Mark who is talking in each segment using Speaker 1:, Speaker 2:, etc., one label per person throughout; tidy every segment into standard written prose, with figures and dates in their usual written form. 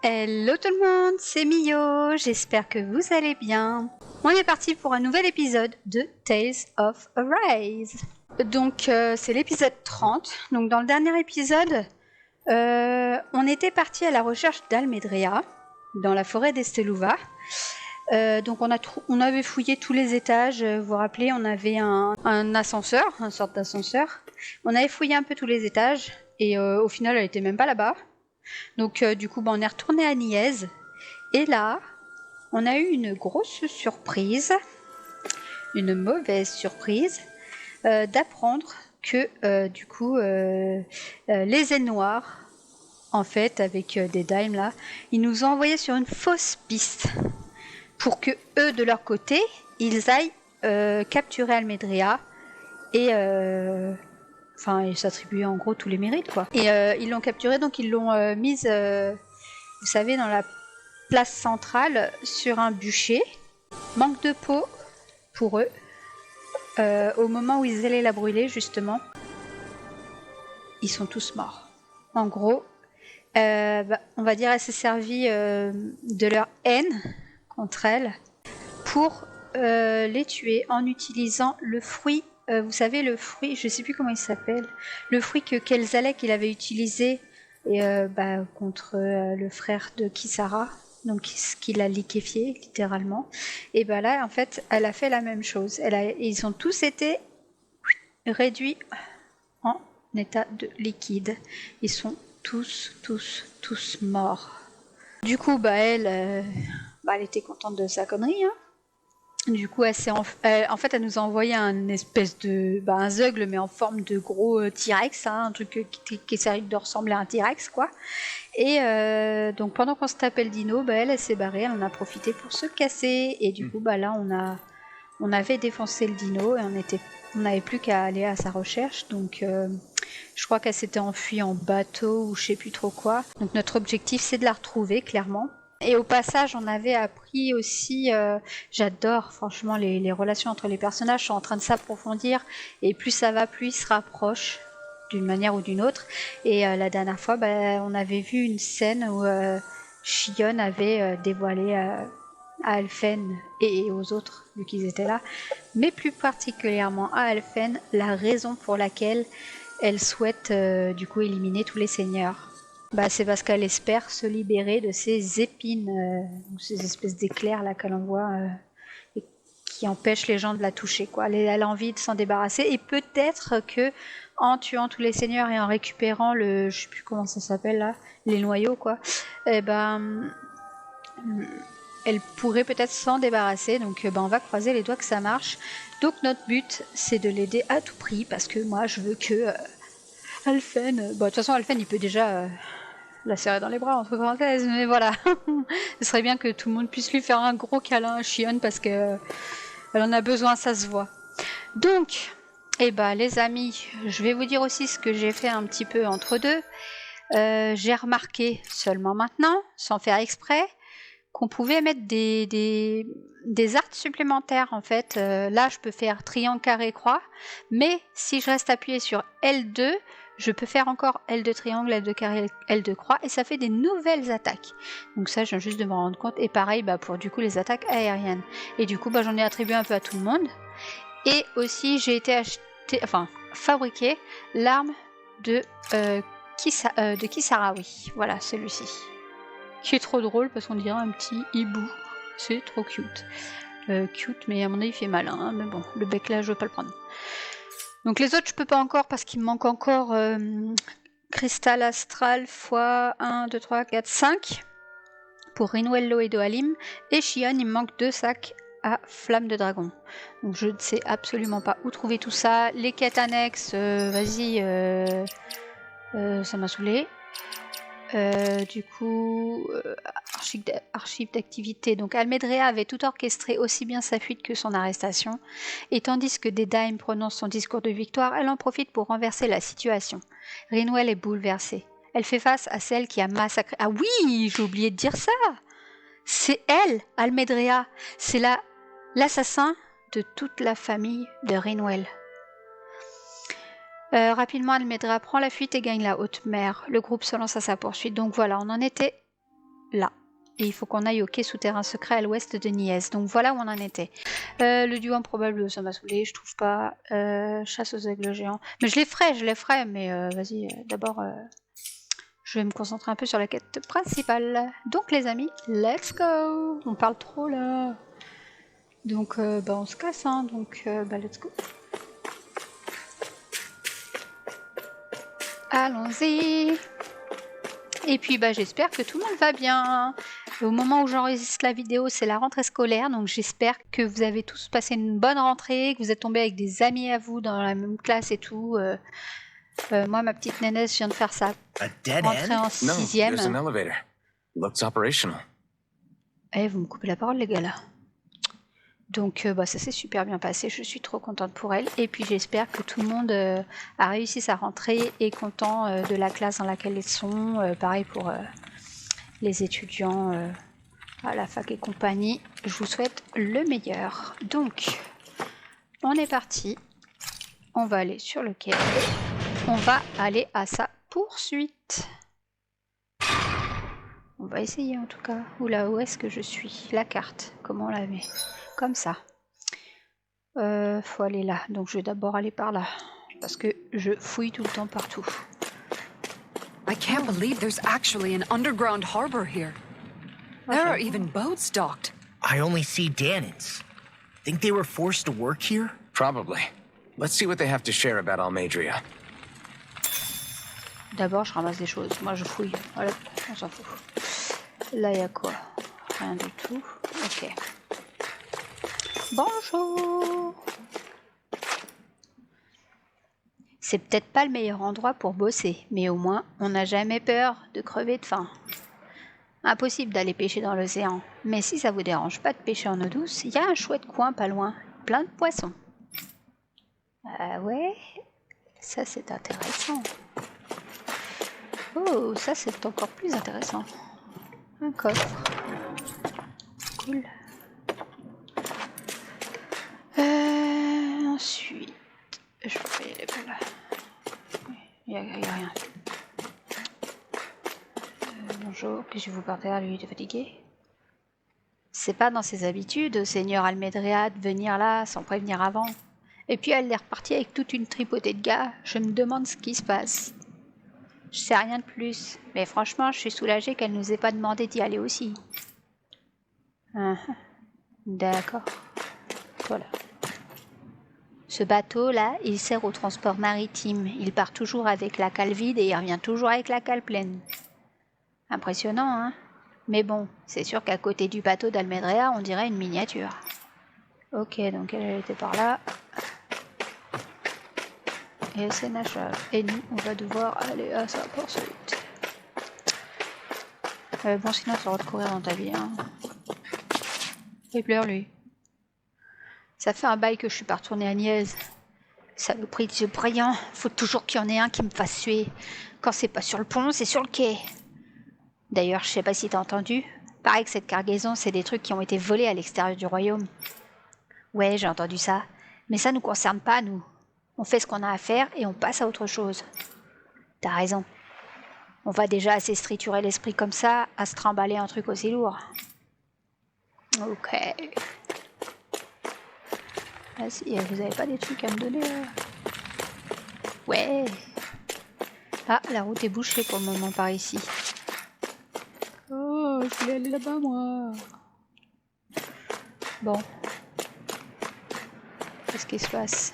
Speaker 1: Hello tout le monde, c'est Mio, j'espère que vous allez bien. On est parti pour un nouvel épisode de Tales of Arise. Donc c'est l'épisode 30. Donc dans le dernier épisode, on était parti à la recherche d'Almedrea, dans la forêt d'Esteluva. Donc on avait fouillé tous les étages, vous vous rappelez, on avait un ascenseur, une sorte d'ascenseur. On avait fouillé un peu tous les étages et au final elle était même pas là-bas. Donc du coup on est retourné à Nièze et là on a eu une grosse surprise, une mauvaise surprise, d'apprendre que du coup les ailes noires, en fait avec des dimes là, ils nous ont envoyé sur une fausse piste pour que eux de leur côté ils aillent capturer Almedrea et ils s'attribuaient en gros tous les mérites quoi. Et ils l'ont capturée, donc ils l'ont mise, vous savez, dans la place centrale sur un bûcher. Manque de peau pour eux. Au moment où ils allaient la brûler justement, ils sont tous morts. En gros, on va dire elle s'est servie de leur haine contre elle pour les tuer en utilisant le fruit. Vous savez, le fruit, je sais plus comment il s'appelle, le fruit que Kelzalek il avait utilisé contre le frère de Kisara, donc qui l'a liquéfié littéralement. Et là, en fait, elle a fait la même chose. Ils ont tous été réduits en état de liquide. Ils sont tous morts. Du coup, elle était contente de sa connerie, hein. Du coup, elle nous a envoyé un espèce de un zeugle, mais en forme de gros T-Rex, hein, un truc qui essaie de ressembler à un T-Rex, quoi. Et donc pendant qu'on se tapait le dino, elle s'est barrée, elle en a profité pour se casser. Et du coup, là, on avait défoncé le dino et on n'avait plus qu'à aller à sa recherche. Donc, je crois qu'elle s'était enfuie en bateau ou je sais plus trop quoi. Donc notre objectif, c'est de la retrouver, clairement. Et au passage, on avait appris aussi, j'adore franchement les relations entre les personnages sont en train de s'approfondir et plus ça va, plus ils se rapprochent d'une manière ou d'une autre. Et la dernière fois, on avait vu une scène où Shion avait dévoilé à Alphen et aux autres, vu qu'ils étaient là, mais plus particulièrement à Alphen, la raison pour laquelle elle souhaite du coup éliminer tous les seigneurs. C'est parce qu'elle espère se libérer de ces épines, ces espèces d'éclairs là qu'elle envoie et qui empêchent les gens de la toucher, quoi. Elle a envie de s'en débarrasser et peut-être que en tuant tous les seigneurs et en récupérant je sais plus comment ça s'appelle là, les noyaux quoi, elle pourrait peut-être s'en débarrasser. Donc on va croiser les doigts que ça marche. Donc notre but c'est de l'aider à tout prix parce que moi je veux que Alphen, de toute façon Alphen il peut déjà la serrer dans les bras entre parenthèses, mais voilà. Ce serait bien que tout le monde puisse lui faire un gros câlin à Shion parce que elle en a besoin, ça se voit. Donc, les amis, je vais vous dire aussi ce que j'ai fait un petit peu entre deux. J'ai remarqué seulement maintenant, sans faire exprès, qu'on pouvait mettre des arts supplémentaires en fait. Là, je peux faire triangle, carré, croix, mais si je reste appuyé sur L2, je peux faire encore L2 triangle, L2 carré, L2 croix, et ça fait des nouvelles attaques. Donc ça, je viens juste de me rendre compte. Et pareil, pour du coup les attaques aériennes. Et du coup, j'en ai attribué un peu à tout le monde. Et aussi, j'ai été fabriquer l'arme de Kisara, oui. Voilà, celui-ci. Qui est trop drôle parce qu'on dirait un petit hibou. C'est trop cute. Cute, mais à mon avis, il fait mal. Hein, mais bon, le bec là, je veux pas le prendre. Donc les autres, je peux pas encore parce qu'il me manque encore cristal astral x 1, 2, 3, 4, 5 pour Rinuello et Dohalim. Et Shion, il me manque 2 sacs à flamme de dragon. Donc je ne sais absolument pas où trouver tout ça. Les quêtes annexes, vas-y, ça m'a saoulé. Du coup, archive d'activité. Donc Almedrea avait tout orchestré, aussi bien sa fuite que son arrestation. Et tandis que Dedaim prononce son discours de victoire, elle en profite pour renverser la situation. Rinwell est bouleversée. Elle fait face à celle qui a massacré... Ah oui, j'ai oublié de dire ça. C'est elle, Almedrea. C'est l'assassin de toute la famille de Rinwell. Rapidement, Almedrea prend la fuite et gagne la haute mer. Le groupe se lance à sa poursuite. Donc voilà, on en était là. Et il faut qu'on aille au quai souterrain secret à l'ouest de Nièce. Donc voilà où on en était. Le duo improbable, ça m'a saoulé, je trouve pas. Chasse aux aigles géants. Mais je les ferai, mais vas-y, d'abord, je vais me concentrer un peu sur la quête principale. Donc les amis, let's go. On parle trop là. Donc on se casse, hein, donc let's go. Allons-y. Et puis j'espère que tout le monde va bien. Au moment où j'enregistre la vidéo, c'est la rentrée scolaire, donc j'espère que vous avez tous passé une bonne rentrée, que vous êtes tombés avec des amis à vous dans la même classe et tout. Moi, ma petite nénesse, je viens de faire ça. Rentrée en 6e. Eh, vous me coupez la parole, les gars, là. Donc ça s'est super bien passé, je suis trop contente pour elle. Et puis j'espère que tout le monde a réussi sa rentrée et est content de la classe dans laquelle ils sont. Pareil pour les étudiants à la fac et compagnie. Je vous souhaite le meilleur. Donc, on est parti. On va aller sur le quai. On va aller à sa poursuite. On va essayer en tout cas. Oula, où est-ce que je suis? La carte, comment on la met? Comme ça. Faut aller là. Donc je vais d'abord aller par là. Parce que je fouille tout le temps partout.
Speaker 2: I can't believe there's actually an underground harbor here. There are even boats docked.
Speaker 3: I only see Danans. Think they were forced to work here?
Speaker 4: Probably. Let's see what they have to share about Almadria.
Speaker 1: D'abord, je ramasse des choses. Moi, je fouille. Voilà, on s'en fout. Là, il y a quoi? Rien du tout. Ok. Bonjour. C'est peut-être pas le meilleur endroit pour bosser, mais au moins, on n'a jamais peur de crever de faim. Impossible d'aller pêcher dans l'océan, mais si ça vous dérange pas de pêcher en eau douce, il y a un chouette coin pas loin, plein de poissons. Ah ouais, ça c'est intéressant. Oh, ça c'est encore plus intéressant. Un coffre. Cool. Ensuite, je vais y aller par là. Il n'y a rien. Bonjour, puis-je vous porter à lui de fatigué? C'est pas dans ses habitudes, Seigneur Almedrea, de venir là sans prévenir avant. Et puis elle est repartie avec toute une tripotée de gars. Je me demande ce qui se passe. Je sais rien de plus, mais franchement, je suis soulagée qu'elle nous ait pas demandé d'y aller aussi. D'accord. Voilà. Ce bateau-là, il sert au transport maritime. Il part toujours avec la cale vide et il revient toujours avec la cale pleine. Impressionnant, hein? Mais bon, c'est sûr qu'à côté du bateau d'Almedrea, on dirait une miniature. Ok, donc elle était par là. Et c'est Nashal. Et nous, on va devoir aller à sa poursuite. Bon, sinon, ça va te courir dans ta vie, hein. Il pleure, lui. Ça fait un bail que je suis pas retournée à Nièce. Saloperie de yeux brillants. Faut toujours qu'il y en ait un qui me fasse suer. Quand c'est pas sur le pont, c'est sur le quai. D'ailleurs, je sais pas si t'as entendu. Pareil que cette cargaison, c'est des trucs qui ont été volés à l'extérieur du royaume. Ouais, j'ai entendu ça. Mais ça nous concerne pas, nous. On fait ce qu'on a à faire et on passe à autre chose. T'as raison. On va déjà assez se triturer l'esprit comme ça, à se trimballer un truc aussi lourd. Ok. Vas-y, vous avez pas des trucs à me donner là? Ouais. Ah, la route est bouchée pour le moment par ici. Oh, je voulais aller là-bas moi. Bon. Qu'est-ce qui se passe?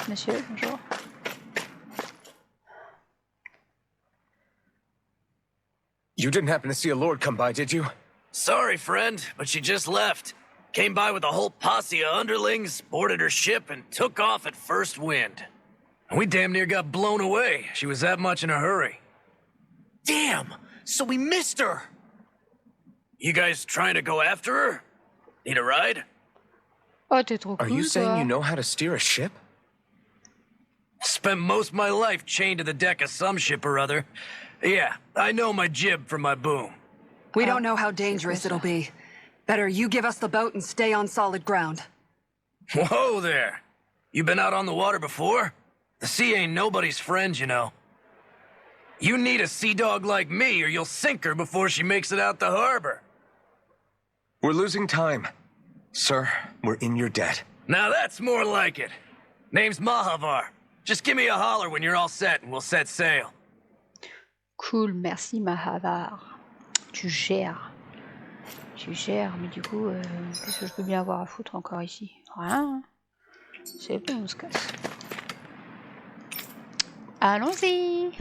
Speaker 1: Monsieur, bonjour.
Speaker 4: You didn't happen to see a lord come by, did you?
Speaker 3: Sorry, friend, but she just left. Came by with a whole posse of underlings, boarded her ship, and took off at first wind. We damn near got blown away. She was that much in a hurry. Damn! So we missed her! You guys trying to go after her? Need a ride?
Speaker 1: Oh, t'es trop cool,
Speaker 4: Are you saying
Speaker 1: toi.
Speaker 4: you know how to steer a ship?
Speaker 3: Spent most of my life chained to the deck of some ship or other. Yeah, I know my jib from my boom.
Speaker 2: We don't know how dangerous it'll be. Better you give us the boat and stay on solid ground.
Speaker 3: Whoa there! You been out on the water before? The sea ain't nobody's friend, you know. You need a sea dog like me or you'll sink her before she makes it out the harbor.
Speaker 4: We're losing time. Sir, we're in your debt.
Speaker 3: Now that's more like it. Name's Mahavar. Just give me a holler when you're all set and we'll set sail.
Speaker 1: Cool, merci Mahavar. Tu gères. Tu gères, mais du coup, qu'est-ce que je peux bien avoir à foutre encore ici? Rien. C'est bon, on se casse. Allons-y.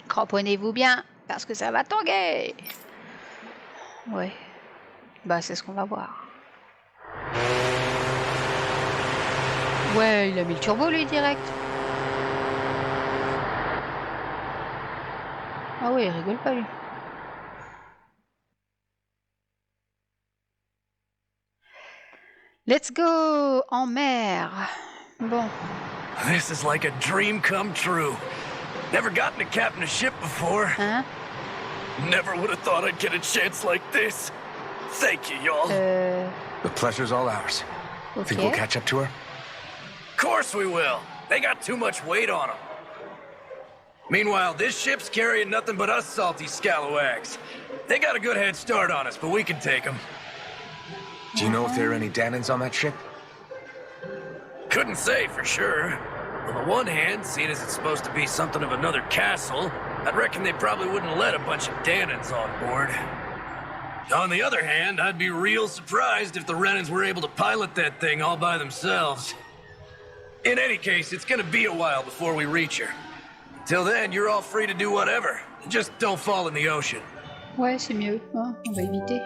Speaker 1: Cramponnez-vous bien, parce que ça va tanguer. Ouais. Bah, c'est ce qu'on va voir. Ouais, il a mis le turbo, lui, direct. Ah ouais, il rigole pas, lui. Let's go en mer. Bon.
Speaker 3: This is like a dream come true. Never gotten to captain a ship before.
Speaker 1: Hein?
Speaker 3: Never would have thought I'd get a chance like this. Thank you, y'all.
Speaker 4: The pleasure's all ours.
Speaker 1: Ok.
Speaker 4: Think we'll catch up to her?
Speaker 3: Of course we will. They got too much weight on them. Meanwhile, this ship's carrying nothing but us salty scalawags. They got a good head start on us, but we can take them.
Speaker 4: Do you know if there are any Danans on that ship?
Speaker 3: Couldn't say for sure. On the one hand, seeing as it's supposed to be something of another castle, I'd reckon they probably wouldn't let a bunch of Danans on board. On the other hand, I'd be real surprised if the Renans were able to pilot that thing all by themselves. In any case, it's gonna be a while before we reach her. Till then, you're all free to do whatever. Just don't fall in the ocean.
Speaker 1: Ouais, c'est mieux. Hein, on va éviter.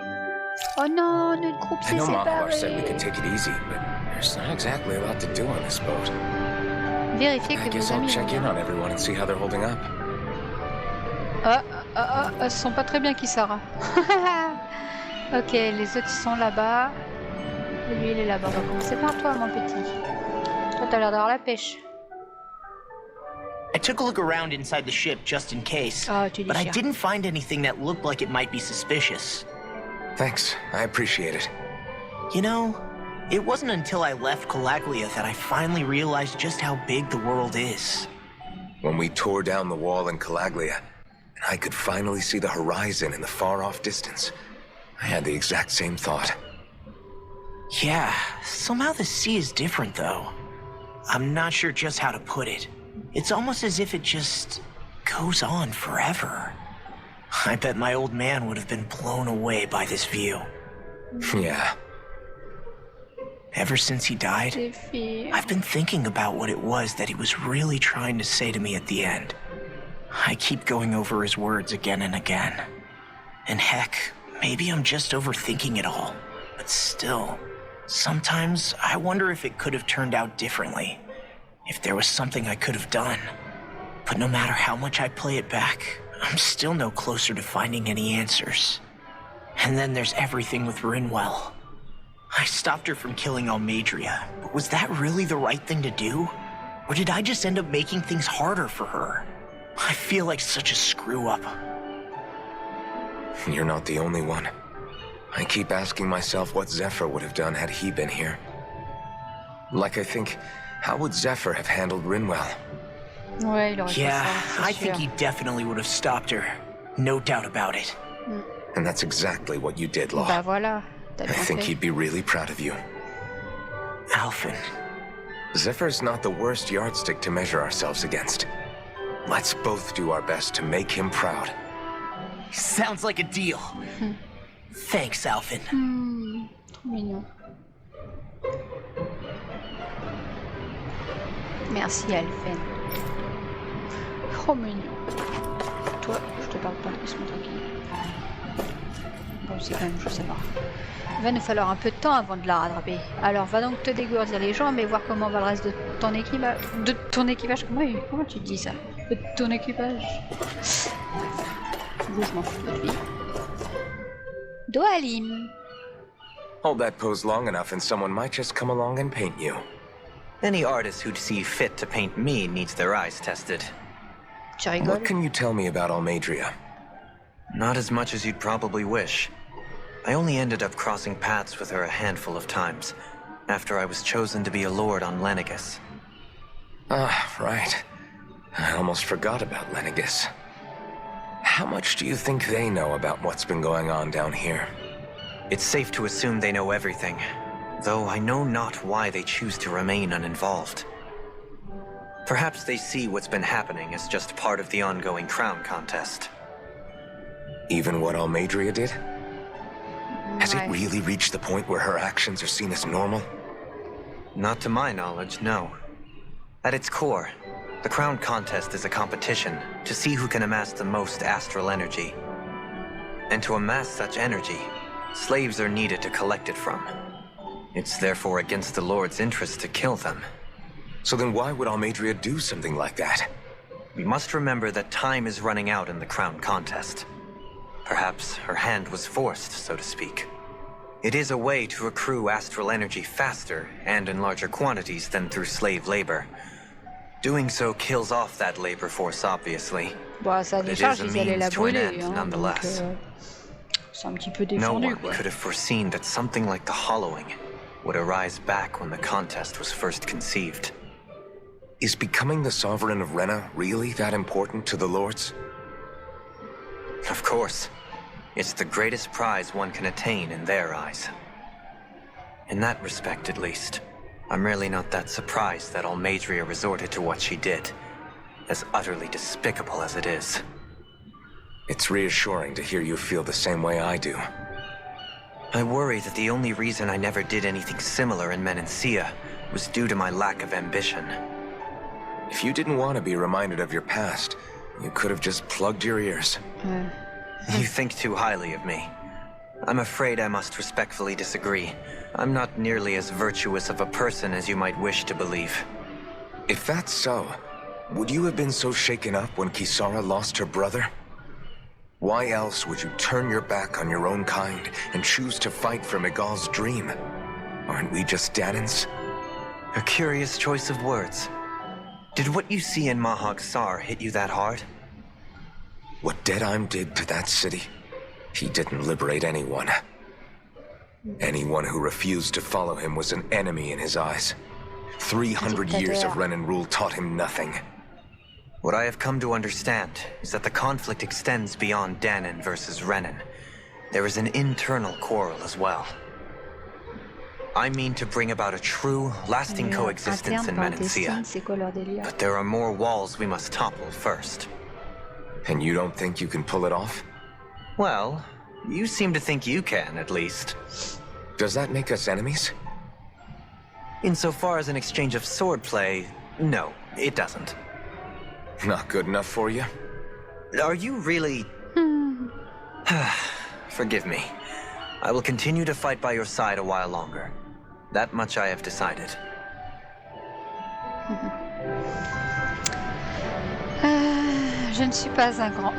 Speaker 1: Oh non, notre groupe
Speaker 4: I
Speaker 1: s'est
Speaker 4: know Mahavar said we
Speaker 1: séparé.
Speaker 4: could take it easy, but there's not exactly a lot to do on this boat.
Speaker 1: Vérifiez
Speaker 4: I
Speaker 1: que
Speaker 4: guess
Speaker 1: vos
Speaker 4: I'll
Speaker 1: amis
Speaker 4: check
Speaker 1: vont
Speaker 4: in
Speaker 1: bien.
Speaker 4: on everyone and see how they're holding up.
Speaker 1: Elles se sont pas très bien qui Sarah. Ok, les autres ils sont là-bas. Et lui il est là-bas. On va commencer par toi, mon petit. Toi t'as l'air d'avoir la pêche.
Speaker 5: I took a look around inside the ship just in case,
Speaker 1: Ah, tu
Speaker 5: but I
Speaker 1: déchires.
Speaker 5: didn't find anything that looked like it might be suspicious.
Speaker 4: Thanks, I appreciate it.
Speaker 5: You know, it wasn't until I left Calaglia that I finally realized just how big the world is.
Speaker 4: When we tore down the wall in Calaglia, and I could finally see the horizon in the far-off distance, I had the exact same thought.
Speaker 5: Yeah, somehow the sea is different though. I'm not sure just how to put it. It's almost as if it just goes on forever. I bet my old man would have been blown away by this view.
Speaker 4: Yeah.
Speaker 5: Ever since he died,
Speaker 1: Défi.
Speaker 5: I've been thinking about what it was that he was really trying to say to me at the end. I keep going over his words again and again. And heck, maybe I'm just overthinking it all. But still, sometimes I wonder if it could have turned out differently. If there was something I could have done. But no matter how much I play it back, I'm still no closer to finding any answers. And then there's everything with Rinwell. I stopped her from killing Almadria, but was that really the right thing to do? Or did I just end up making things harder for her? I feel like such a screw-up.
Speaker 4: You're not the only one. I keep asking myself what Zephyr would have done had he been here. Like I think, how would Zephyr have handled Rinwell?
Speaker 1: Ouais, il aurait fait
Speaker 5: Yeah,
Speaker 1: ça,
Speaker 5: I
Speaker 1: c'est
Speaker 5: think
Speaker 1: sûr.
Speaker 5: he definitely would have stopped her. No doubt about it.
Speaker 4: And that's exactly what you did, Law.
Speaker 1: Bah voilà, t'as
Speaker 4: I
Speaker 1: bien
Speaker 4: think
Speaker 1: fait.
Speaker 4: he'd be really proud of you.
Speaker 5: Alphen.
Speaker 4: Zephyr's not the worst yardstick to measure ourselves against. Let's both do our best to make him proud.
Speaker 5: Sounds like a deal. Thanks, Alphen.
Speaker 1: Trop mignon. Merci Alphen. Trop mignon. Toi, je te parle pas, laisse-moi tranquille. Bon, c'est quand même, je sais pas. Il va nous falloir un peu de temps avant de la rattraper. Alors, va donc te dégourdir les jambes et voir comment va le reste de ton équipage. De ton équipage, comment tu dis ça? De ton équipage. Vous, je m'en fous de lui. Doalim.
Speaker 4: Hold that pose long enough and someone might just come along and paint you.
Speaker 6: Any artist who'd see fit to paint me needs their eyes tested.
Speaker 1: Tu rigoles?
Speaker 4: What can you tell me about Almadria?
Speaker 6: Not as much as you'd probably wish. I only ended up crossing paths with her a handful of times, after I was chosen to be a lord on Lenegus.
Speaker 4: Ah, right. I almost forgot about Lenegus. How much do you think they know about what's been going on down here?
Speaker 6: It's safe to assume they know everything, though I know not why they choose to remain uninvolved. Perhaps they see what's been happening as just part of the ongoing crown contest.
Speaker 4: Even what Almadria did? Has it
Speaker 1: Ouais.
Speaker 4: really reached the point where her actions are seen as normal?
Speaker 6: Not to my knowledge, no. At its core, the crown contest is a competition to see who can amass the most astral energy. And to amass such energy, slaves are needed to collect it from. It's therefore against the Lord's interest to kill them.
Speaker 4: So then why would Almadria do something like that?
Speaker 6: We must remember that time is running out in the crown contest. Perhaps her hand was forced, so to speak. It is a way to accrue astral energy faster and in larger quantities than through slave labor. Doing so kills off that labor force, obviously.
Speaker 1: Bon, sa
Speaker 6: But it
Speaker 1: décharge,
Speaker 6: is a
Speaker 1: ils allaient la
Speaker 6: means to an
Speaker 1: brûler,
Speaker 6: end,
Speaker 1: hein, donc
Speaker 6: nonetheless.
Speaker 1: c'est un petit peu
Speaker 6: No
Speaker 1: défendu,
Speaker 6: one
Speaker 1: quoi.
Speaker 6: could have foreseen that something like the hollowing would arise back when the contest was first conceived.
Speaker 4: Is becoming the Sovereign of Rena really that important to the Lords?
Speaker 6: Of course. It's the greatest prize one can attain in their eyes. In that respect, at least, I'm really not that surprised that Almadria resorted to what she did, as utterly despicable as it is.
Speaker 4: It's reassuring to hear you feel the same way I do.
Speaker 6: I worry that the only reason I never did anything similar in Menancia was due to my lack of ambition.
Speaker 4: If you didn't want to be reminded of your past, you could have just plugged your ears.
Speaker 6: You think too highly of me. I'm afraid I must respectfully disagree. I'm not nearly as virtuous of a person as you might wish to believe.
Speaker 4: If that's so, would you have been so shaken up when Kisara lost her brother? Why else would you turn your back on your own kind and choose to fight for Miguel's dream? Aren't we just Danans?
Speaker 6: A curious choice of words. Did what you see in Mahag Sar hit you that hard?
Speaker 4: What Deadheim did to that city, he didn't liberate anyone. Anyone who refused to follow him was an enemy in his eyes. 300 years of Renan rule taught him nothing.
Speaker 6: What I have come to understand is that the conflict extends beyond Danan versus Renan. There is an internal quarrel as well. I mean to bring about a true, lasting coexistence in Menancia.
Speaker 1: C'est quoi leur délire?
Speaker 6: But there are more walls we must topple first.
Speaker 4: And you don't think you can pull it off?
Speaker 6: Well, you seem to think you can, at least.
Speaker 4: Does that make us enemies?
Speaker 6: Insofar as an exchange of swordplay, no, it doesn't.
Speaker 4: Not good enough for you?
Speaker 6: Are you really... Forgive me. I will continue to fight by your side a while longer. That much I have decided.
Speaker 1: Je ne suis pas un grand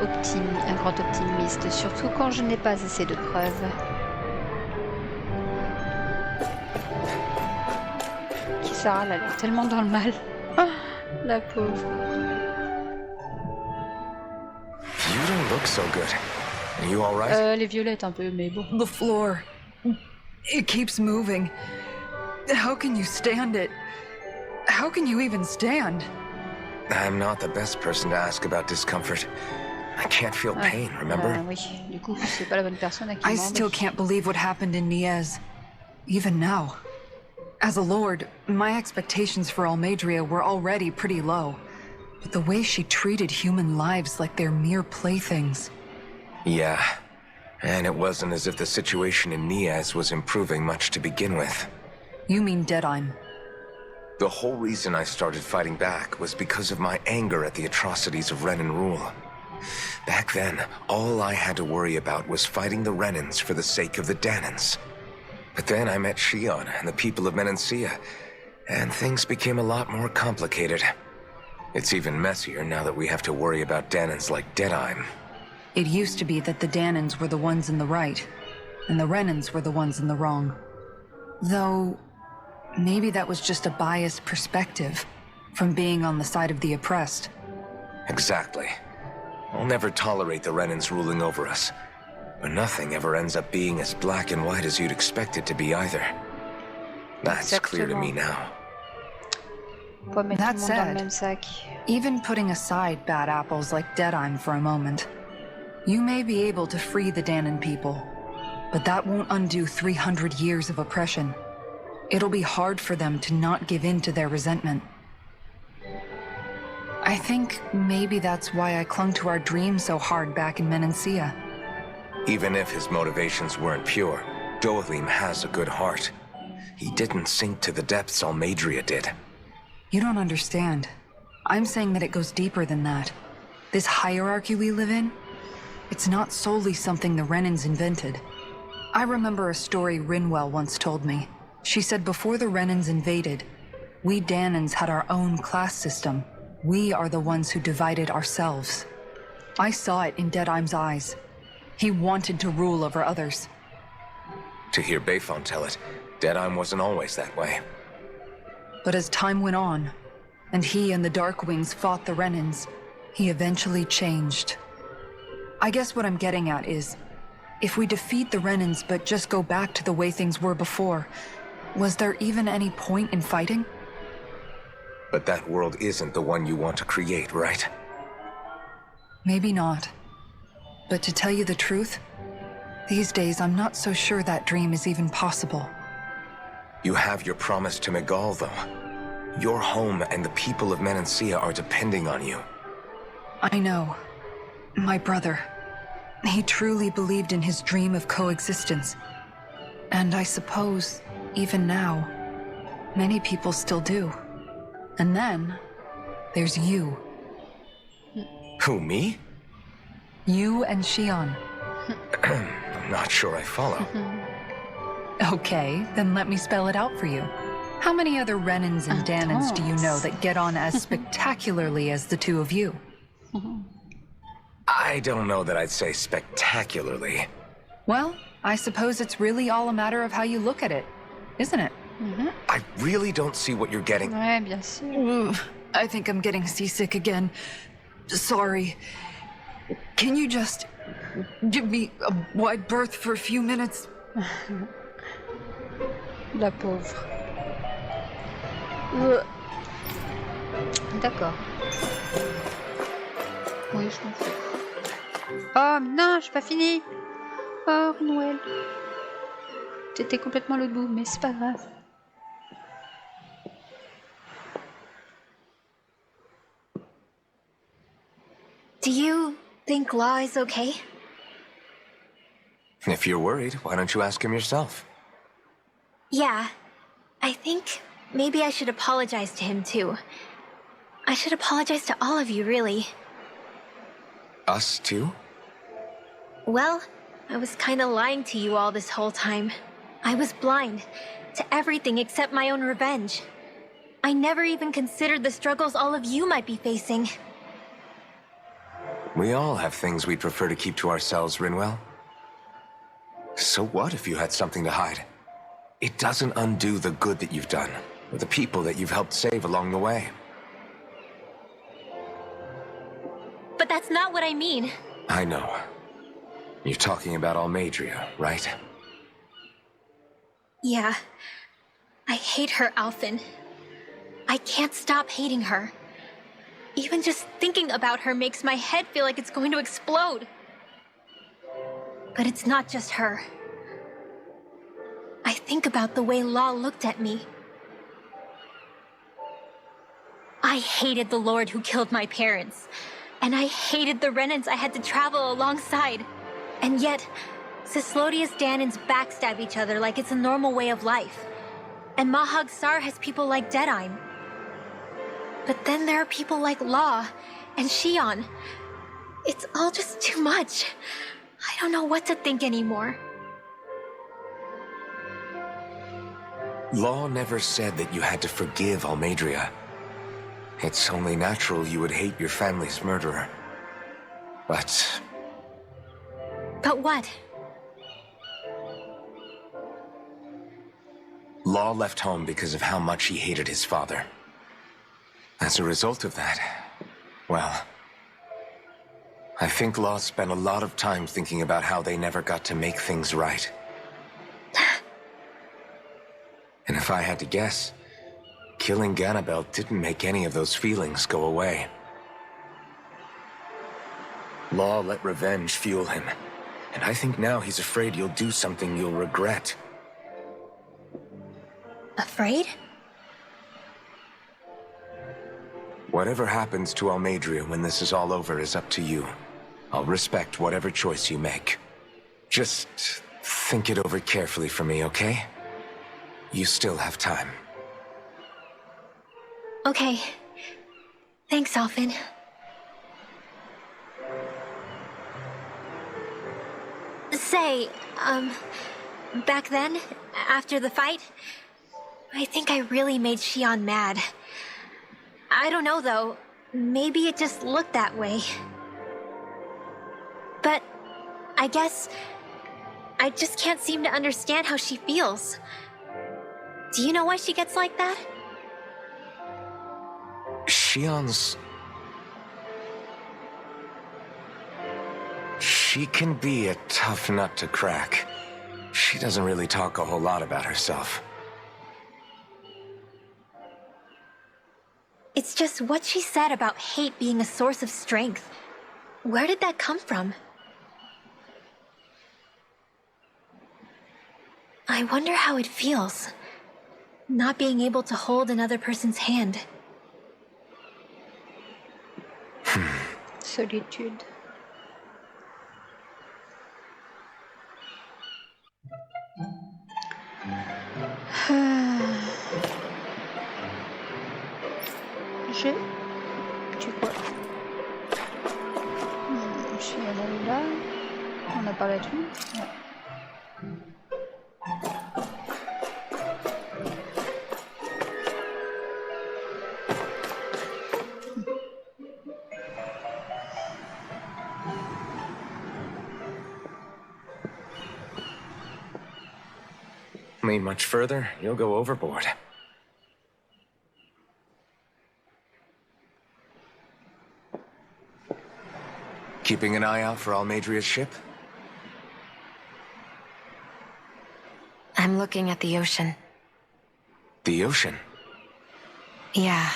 Speaker 1: optimiste, surtout quand je n'ai pas assez de preuves. Kisara, elle a l'air tellement dans le mal. Oh, la pauvre.
Speaker 4: You don't look so good. Are you all right?
Speaker 1: Les violettes un peu, mais bon.
Speaker 2: The floor. It keeps moving. How can you stand it? How can you even stand?
Speaker 4: I'm not the best person to ask about discomfort. I can't feel pain, remember?
Speaker 1: Oui, du coup, c'est pas la bonne personne à qui
Speaker 2: I
Speaker 1: demander.
Speaker 2: still can't believe what happened in Niez. Even now. As a lord, my expectations for Almadria were already pretty low. But the way she treated human lives like they're mere playthings.
Speaker 4: Yeah. And it wasn't as if the situation in Niaz was improving much to begin with.
Speaker 2: You mean Deadheim?
Speaker 4: The whole reason I started fighting back was because of my anger at the atrocities of Renan rule. Back then, all I had to worry about was fighting the Renans for the sake of the Danans. But then I met Shion and the people of Menancia, and things became a lot more complicated. It's even messier now that we have to worry about Danans like Deadheim.
Speaker 2: It used to be that the Danans were the ones in the right, and the Renans were the ones in the wrong. Though, maybe that was just a biased perspective from being on the side of the oppressed.
Speaker 4: Exactly. I'll never tolerate the Renans ruling over us. But nothing ever ends up being as black and white as you'd expect it to be either. That's clear to me now.
Speaker 1: Pas mettre tout le monde
Speaker 2: That
Speaker 1: dans le
Speaker 2: said,
Speaker 1: même sac.
Speaker 2: even putting aside bad apples like Deadheim for a moment, You may be able to free the Danon people, but that won't undo 300 years of oppression. It'll be hard for them to not give in to their resentment. I think maybe that's why I clung to our dream so hard back in Menancia.
Speaker 4: Even if his motivations weren't pure, Dohalim has a good heart. He didn't sink to the depths Almadria did.
Speaker 2: You don't understand. I'm saying that it goes deeper than that. This hierarchy we live in, it's not solely something the Renans invented. I remember a story Rinwell once told me. She said before the Renans invaded, we Danans had our own class system. We are the ones who divided ourselves. I saw it in Deadheim's eyes. He wanted to rule over others.
Speaker 4: To hear Bayfon tell it, Deadheim wasn't always that way.
Speaker 2: But as time went on, and he and the Darkwings fought the Renans, he eventually changed. I guess what I'm getting at is, if we defeat the Renans but just go back to the way things were before, was there even any point in fighting?
Speaker 4: But that world isn't the one you want to create, right?
Speaker 2: Maybe not. But to tell you the truth, these days I'm not so sure that dream is even possible.
Speaker 4: You have your promise to Megal, though. Your home and the people of Menancia are depending on you.
Speaker 2: I know. My brother. He truly believed in his dream of coexistence. And I suppose, even now, many people still do. And then, there's you.
Speaker 4: Who, me?
Speaker 2: You and Shion.
Speaker 4: I'm not sure I follow.
Speaker 2: Okay, then let me spell it out for you. How many other Renans and Danans do you know that get on as spectacularly as the two of you?
Speaker 4: I don't know that I'd say spectacularly.
Speaker 2: Well, I suppose it's really all a matter of how you look at it, isn't it?
Speaker 4: I really don't see what you're getting.
Speaker 1: Ouais, bien sûr.
Speaker 2: I think I'm getting seasick again. Sorry. Can you just give me a wide berth for a few minutes?
Speaker 1: La pauvre. D'accord. Oui, je m'en fous. Oh non, j'ai pas fini. Oh, Noël. T'étais complètement à l'autre bout, mais c'est pas grave.
Speaker 7: Do you think Law is okay?
Speaker 4: If you're worried, why don't you ask him yourself?
Speaker 7: Yeah. I think maybe I should apologize to him too. I should apologize to all of you, really.
Speaker 4: Us too?
Speaker 7: Well, I was kinda lying to you all this whole time. I was blind to everything except my own revenge. I never even considered the struggles all of you might be facing.
Speaker 4: We all have things we'd prefer to keep to ourselves, Rinwell. So what if you had something to hide? It doesn't undo the good that you've done, or the people that you've helped save along the way.
Speaker 7: But that's not what I mean.
Speaker 4: I know. You're talking about Almadria, right?
Speaker 7: Yeah. I hate her, Alphen. I can't stop hating her. Even just thinking about her makes my head feel like it's going to explode. But it's not just her. I think about the way Law looked at me. I hated the Lord who killed my parents. And I hated the Renans I had to travel alongside. And yet, Cislodius Danans backstab each other like it's a normal way of life. And Mahag Sar has people like Deadheim. But then there are people like Law and Shion. It's all just too much. I don't know what to think anymore.
Speaker 4: Law never said that you had to forgive Almadria. It's only natural you would hate your family's murderer. But
Speaker 7: what?
Speaker 4: Law left home because of how much he hated his father. As a result of that, well, I think Law spent a lot of time thinking about how they never got to make things right. And if I had to guess, killing Ganabel didn't make any of those feelings go away. Law let revenge fuel him. And I think now he's afraid you'll do something you'll regret.
Speaker 7: Afraid?
Speaker 4: Whatever happens to Almadria when this is all over is up to you. I'll respect whatever choice you make. Just think it over carefully for me, okay? You still have time.
Speaker 7: Okay. Thanks, Alphen. Say, back then, after the fight, I think I really made Xion mad. I don't know, though. Maybe it just looked that way. But I guess I just can't seem to understand how she feels. Do you know why she gets like that?
Speaker 4: Xion's... She can be a tough nut to crack. She doesn't really talk a whole lot about herself.
Speaker 7: It's just what she said about hate being a source of strength. Where did that come from? I wonder how it feels, not being able to hold another person's hand.
Speaker 1: Solitude. Tu quoi? Je suis allée là. On a parlé de tout. Ouais.
Speaker 4: Lean much further, you'll go overboard. Keeping an eye out for Almadria's ship?
Speaker 2: I'm looking at the ocean.
Speaker 4: The ocean?
Speaker 2: Yeah.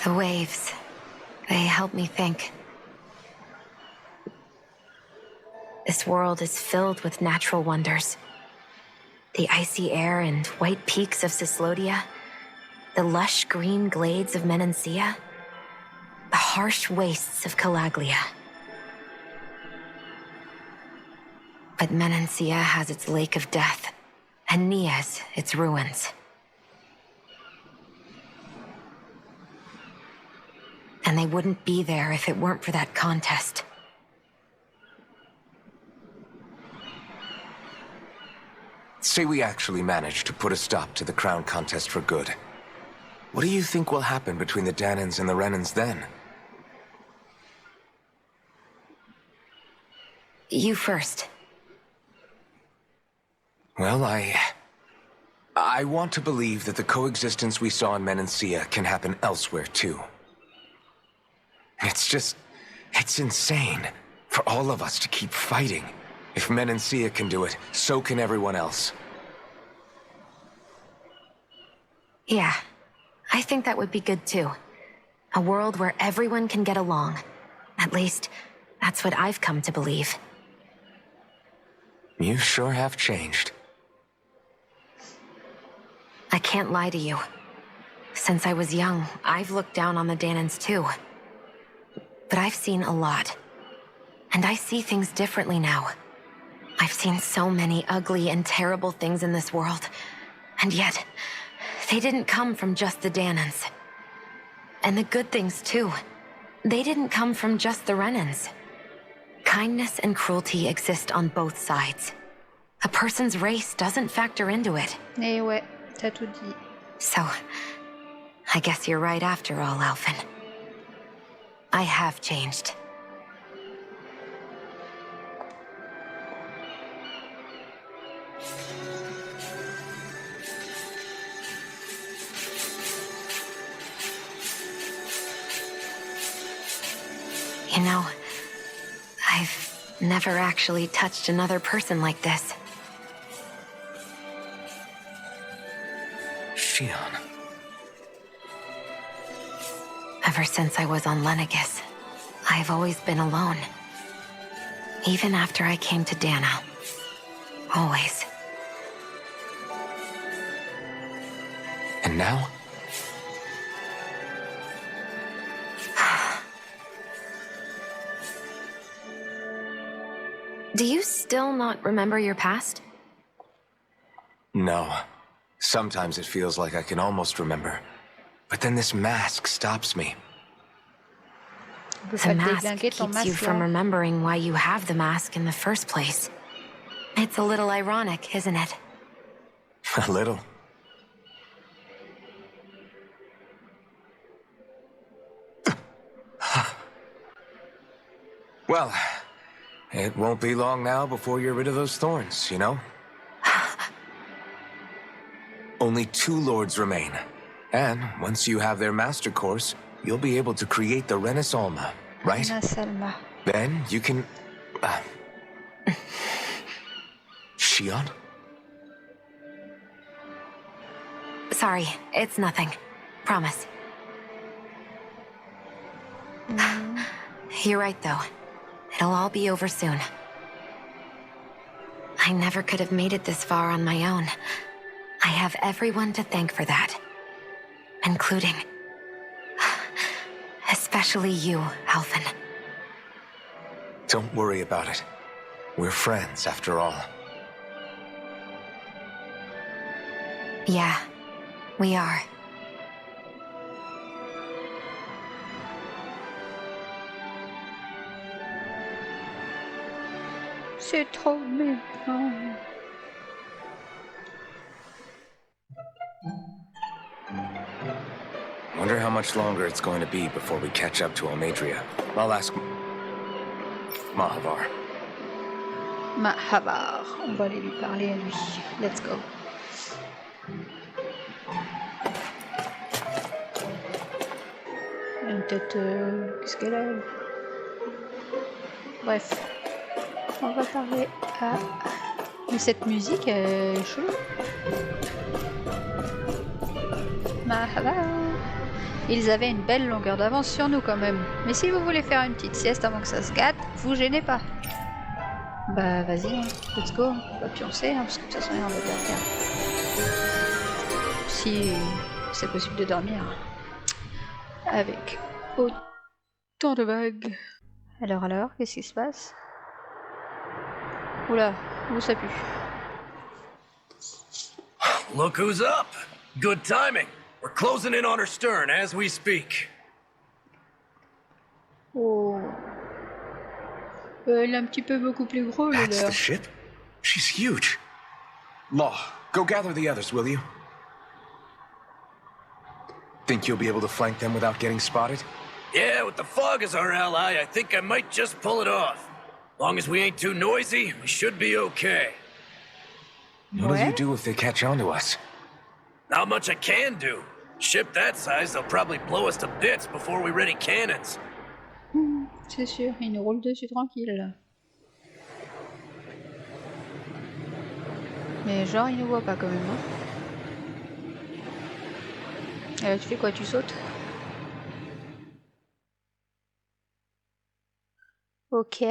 Speaker 2: The waves. They help me think. This world is filled with natural wonders. The icy air and white peaks of Cislodia, the lush green glades of Menancia, the harsh wastes of Calaglia. But Menancia has its lake of death, and Nias its ruins. And they wouldn't be there if it weren't for that contest.
Speaker 4: Say we actually manage to put a stop to the crown contest for good. What do you think will happen between the Danans and the Renans then?
Speaker 2: You first.
Speaker 4: Well, I want to believe that the coexistence we saw in Menancia can happen elsewhere, too. It's insane for all of us to keep fighting. If Menancia can do it, so can everyone else.
Speaker 2: Yeah, I think that would be good too. A world where everyone can get along. At least, that's what I've come to believe.
Speaker 4: You sure have changed.
Speaker 2: I can't lie to you. Since I was young, I've looked down on the Danans too. But I've seen a lot. And I see things differently now. I've seen so many ugly and terrible things in this world. And yet, they didn't come from just the Danans. And the good things too. They didn't come from just the Renans. Kindness and cruelty exist on both sides. A person's race doesn't factor into it.
Speaker 1: Eh ouais, t'as tout dit.
Speaker 2: So, I guess you're right after all, Alphen. I have changed. You know, I've never actually touched another person like this.
Speaker 4: Xion.
Speaker 2: Ever since I was on Lenegis, I've always been alone. Even after I came to Dana. Always.
Speaker 4: And now?
Speaker 2: Do you still not remember your past?
Speaker 4: No. Sometimes it feels like I can almost remember. But then this mask stops me.
Speaker 2: The mask keeps you from remembering why you have the mask in the first place. It's a little ironic, isn't it?
Speaker 4: A little. Well, it won't be long now before you're rid of those thorns, you know? Only 2 lords remain. And once you have their master course, you'll be able to create the Renis Alma, right? Then you can... Shion?
Speaker 2: Sorry, it's nothing. Promise. You're right, though. It'll all be over soon. I never could have made it this far on my own. I have everyone to thank for that. Including... especially you, Alvin.
Speaker 4: Don't worry about it. We're friends, after all.
Speaker 2: Yeah, we are.
Speaker 1: C'est trop mignon.
Speaker 4: Wonder how much longer it's going to be before we catch up to Almadria. I'll ask Mahavar.
Speaker 1: Mahavar, on va aller lui parler à lui. Let's go. Elle a une tête... qu'est-ce qu'elle a elle? Bref. On va parler à... Mais cette musique est chelou. Mahavar. Ils avaient une belle longueur d'avance sur nous quand même. Mais si vous voulez faire une petite sieste avant que ça se gâte, vous gênez pas. Bah vas-y, hein. Let's go. On va pioncer, hein, parce que de toute façon on va bien faire. Si c'est possible de dormir avec autant de vagues. Alors, qu'est-ce qui se passe? Oula, où ça pue?
Speaker 3: Look who's up! Good timing! We're closing in on her stern as we speak.
Speaker 1: Oh. Elle est un petit peu beaucoup plus gros, le
Speaker 4: That's
Speaker 1: leur.
Speaker 4: the ship? She's huge. Law, go gather the others, will you? Think you'll be able to flank them without getting spotted?
Speaker 3: Yeah, with the fog as our ally, I think I might just pull it off. Long as we ain't too noisy, we should be okay.
Speaker 4: What do you do if they catch on to us?
Speaker 3: Not much I can do. Ship that size, they'll probably blow us to bits before we ready cannons.
Speaker 1: C'est sûr, il nous roule dessus tranquille là. Mais genre, il nous voit pas quand même. Hein. Tu fais quoi? Tu sautes? Ok.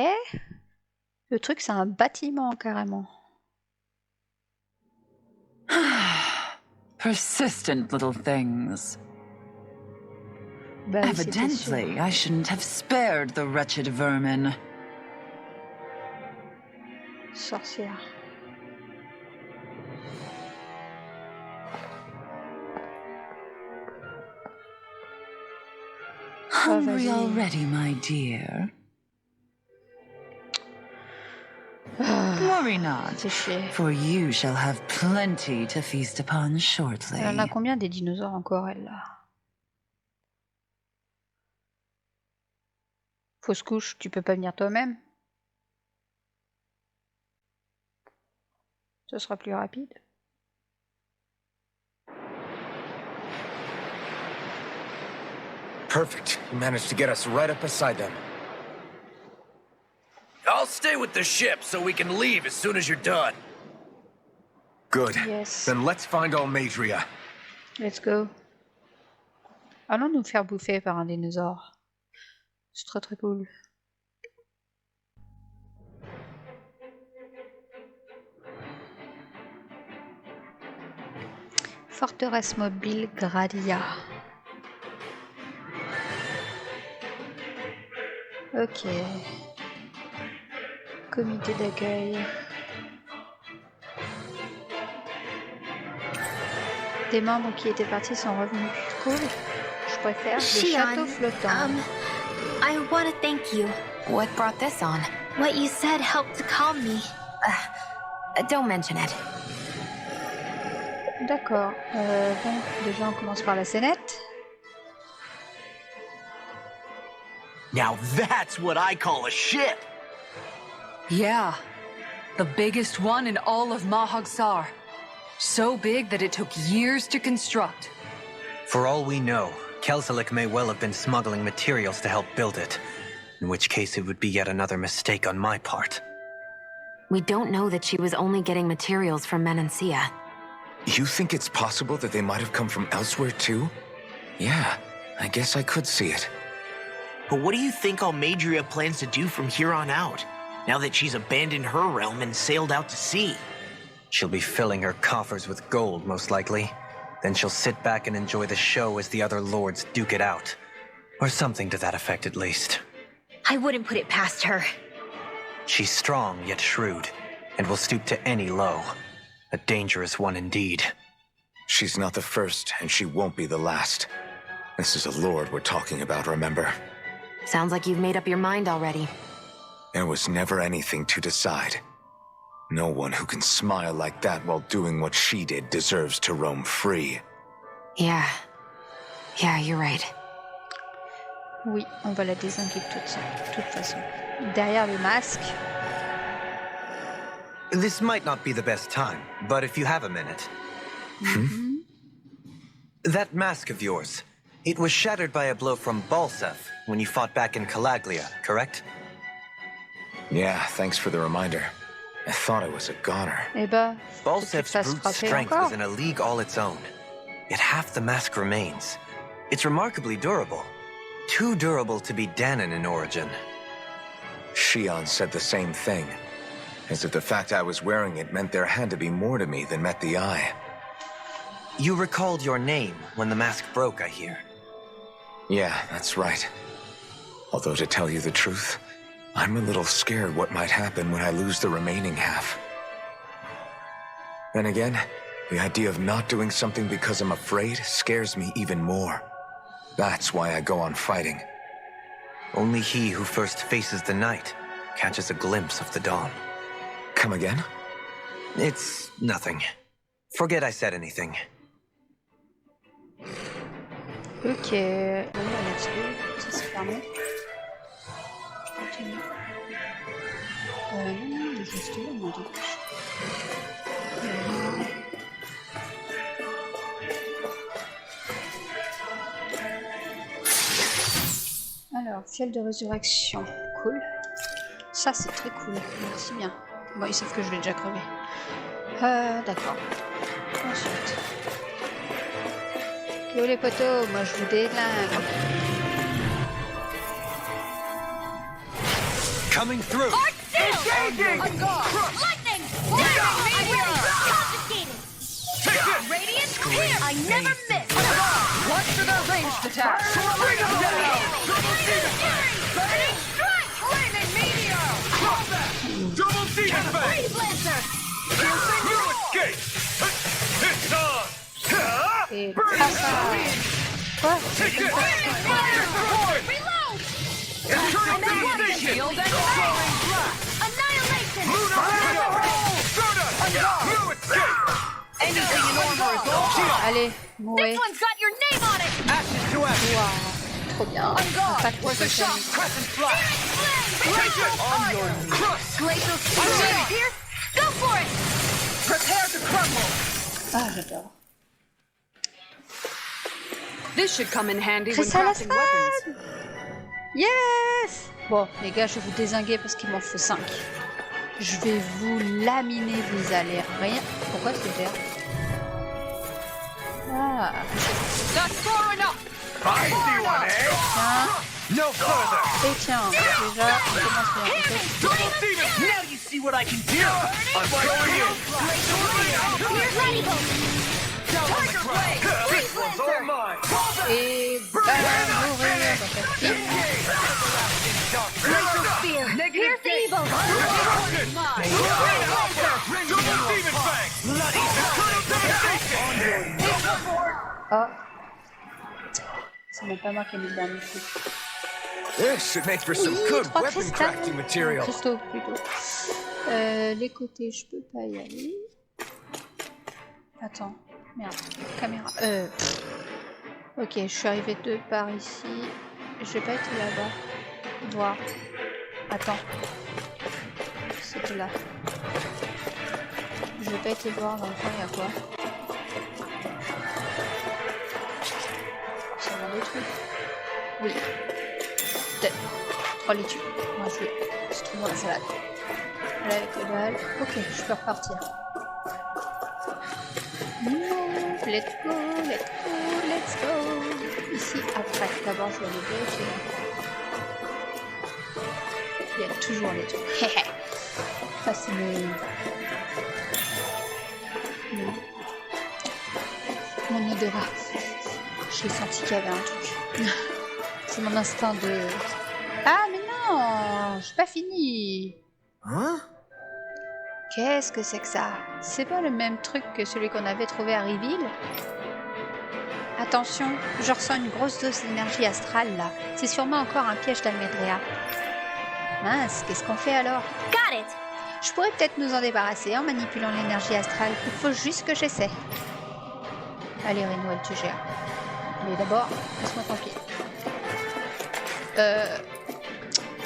Speaker 1: Le truc, c'est un bâtiment carrément.
Speaker 8: Persistent little things.
Speaker 1: Bah,
Speaker 8: Evidently, I shouldn't have spared the wretched vermin.
Speaker 1: Sorcière.
Speaker 8: Hungry already, my dear? Worry not, for you shall have plenty to feast upon shortly.
Speaker 1: Elle en a combien des dinosaures encore, elle, là? Fausse couche, tu peux pas venir toi-même? Ce sera plus rapide.
Speaker 4: Perfect. You managed to get us right up beside them.
Speaker 3: I'll stay with the ship so we can leave as soon as you're done.
Speaker 4: Good.
Speaker 1: Yes.
Speaker 4: Then let's find Almadria.
Speaker 1: Let's go. Allons nous faire bouffer par un dinosaure. C'est très très cool. Forteresse mobile Gradia. Ok. Comité d'accueil. Des membres qui étaient partis sont revenus. Cool. Je préfère le château flottant.
Speaker 7: I want to thank you.
Speaker 2: What brought this on?
Speaker 7: What you said helped to calm me.
Speaker 2: Don't mention it.
Speaker 1: D'accord. Bon, déjà on commence par la scénette.
Speaker 5: Now that's what I call a ship!
Speaker 2: Yeah. The biggest one in all of Mahagsar. So big that it took years to construct.
Speaker 6: For all we know, Kelselik may well have been smuggling materials to help build it. In which case it would be yet another mistake on my part.
Speaker 9: We don't know that she was only getting materials from Menancia.
Speaker 4: You think it's possible that they might have come from elsewhere too? Yeah, I guess I could see it.
Speaker 5: But what do you think Almadria plans to do from here on out, now that she's abandoned her realm and sailed out to sea?
Speaker 6: She'll be filling her coffers with gold, most likely. Then she'll sit back and enjoy the show as the other lords duke it out. Or something to that effect, at least.
Speaker 7: I wouldn't put it past her.
Speaker 6: She's strong, yet shrewd, and will stoop to any low. A dangerous one indeed.
Speaker 4: She's not the first, and she won't be the last. This is a lord we're talking about, remember?
Speaker 9: Sounds like you've made up your mind already.
Speaker 4: There was never anything to decide. No one who can smile like that while doing what she did deserves to roam free.
Speaker 9: Yeah, you're right.
Speaker 1: Oui, on va la désinguer de toute façon. Derrière le masque.
Speaker 6: This might not be the best time, but if you have a minute. That mask of yours, it was shattered by a blow from Balsef when you fought back in Calaglia, correct?
Speaker 4: Yeah, thanks for the reminder. I thought I was a goner.
Speaker 1: Eh ben,
Speaker 6: Balsef's brute strength
Speaker 1: encore.
Speaker 6: was in a league all its own. Yet half the mask remains. It's remarkably durable. Too durable to be Danon in origin.
Speaker 4: Shion said the same thing. As if the fact I was wearing it meant there had to be more to me than met the eye.
Speaker 6: You recalled your name when the mask broke, I hear.
Speaker 4: Yeah, that's right. Although to tell you the truth, I'm a little scared what might happen when I lose the remaining half. Then again, the idea of not doing something because I'm afraid scares me even more. That's why I go on fighting.
Speaker 6: Only he who first faces the night catches a glimpse of the dawn.
Speaker 4: Come again?
Speaker 6: It's nothing. Forget I said anything.
Speaker 1: Ok, bon, on va là-dessus. Ça c'est fermé. Continue. Non, les histoires, on m'a dit. Alors, fiole de résurrection, cool. Ça c'est très cool, merci bien. Bon, ils savent que je vais déjà crever. D'accord. Ensuite. Yo les potos, moi je vous délingue.
Speaker 6: Coming through!
Speaker 7: Lightning! Confiscated! Radiant here! I never miss!
Speaker 2: Watch for their ranged attacks!
Speaker 7: Flaming meteor!
Speaker 3: Double demon
Speaker 7: Freeze Lancer!
Speaker 3: You escape! It's on!
Speaker 1: Et ah, ça... Quoi?
Speaker 3: Take this!
Speaker 7: Reload!
Speaker 3: Shield and
Speaker 7: Annihilation!
Speaker 3: You escape!
Speaker 2: Anything in order is all.
Speaker 1: Allez, mourez.
Speaker 7: This one's got your name on it!
Speaker 6: Ashes to ashes!
Speaker 1: Waouh, trop bien. Impact
Speaker 2: Where's the shot? Crescent fly!
Speaker 3: Take it!
Speaker 2: On your
Speaker 3: Crush!
Speaker 2: glacial
Speaker 7: I'm
Speaker 2: speed!
Speaker 7: ready, Pierce! Go for it!
Speaker 2: Prepare to crumble!
Speaker 1: Ah, j'adore.
Speaker 2: This should come in handy when
Speaker 1: Chris à la
Speaker 2: crafting weapons.
Speaker 1: salle. Yes. Bon, les gars, je vais vous dézinguer parce qu'il m'en faut 5. Je vais vous laminer, vous allez rien... Pourquoi c'est vert? Ah,
Speaker 2: That's far enough!
Speaker 3: I see one, eh?
Speaker 1: tiens.
Speaker 3: No further!
Speaker 1: Et tiens, déjà, on commence bien.
Speaker 3: Double demon!
Speaker 5: Now you see what I can do!
Speaker 3: I'm going in!
Speaker 7: Here's Lightning Bolt!
Speaker 1: Et va mourir dans ta fille. Oh. C'est même pas moi qui ai mis le dernier coup.
Speaker 4: This should make for some
Speaker 1: Oui,
Speaker 4: good
Speaker 1: 3
Speaker 4: weapon
Speaker 1: cristaux.
Speaker 4: crafting material.
Speaker 1: Cristaux, plutôt. Les côtés, je peux pas y aller. Attends, merde, caméra. Ok, je suis arrivée de par ici. Je vais pas être là-bas. Voir. Attends. C'était là. Je vais pas été voir dans le coin, il y a quoi? C'est un des trucs. Oui. Peut-être. 3 laitues. Moi je vais. C'est trop bon la salade. Là avec le dalle. Ok, je peux repartir. Let's go, let's go, let's go. Ici, après. D'abord, je vais aller vérifier. Il y a toujours les trucs. Ça, c'est mon odorat. J'ai senti qu'il y avait un truc. C'est mon instinct de... Ah, mais non, j'ai pas fini.
Speaker 4: Hein?
Speaker 1: Qu'est-ce que c'est que ça? C'est pas le même truc que celui qu'on avait trouvé à Reveal? Attention, je ressens une grosse dose d'énergie astrale là. C'est sûrement encore un piège d'Almedrea. Mince, qu'est-ce qu'on fait alors?
Speaker 7: Got it!
Speaker 1: Je pourrais peut-être nous en débarrasser en manipulant l'énergie astrale. Il faut juste que j'essaie. Allez, Rinwell, tu gères. Mais d'abord, laisse-moi tranquille.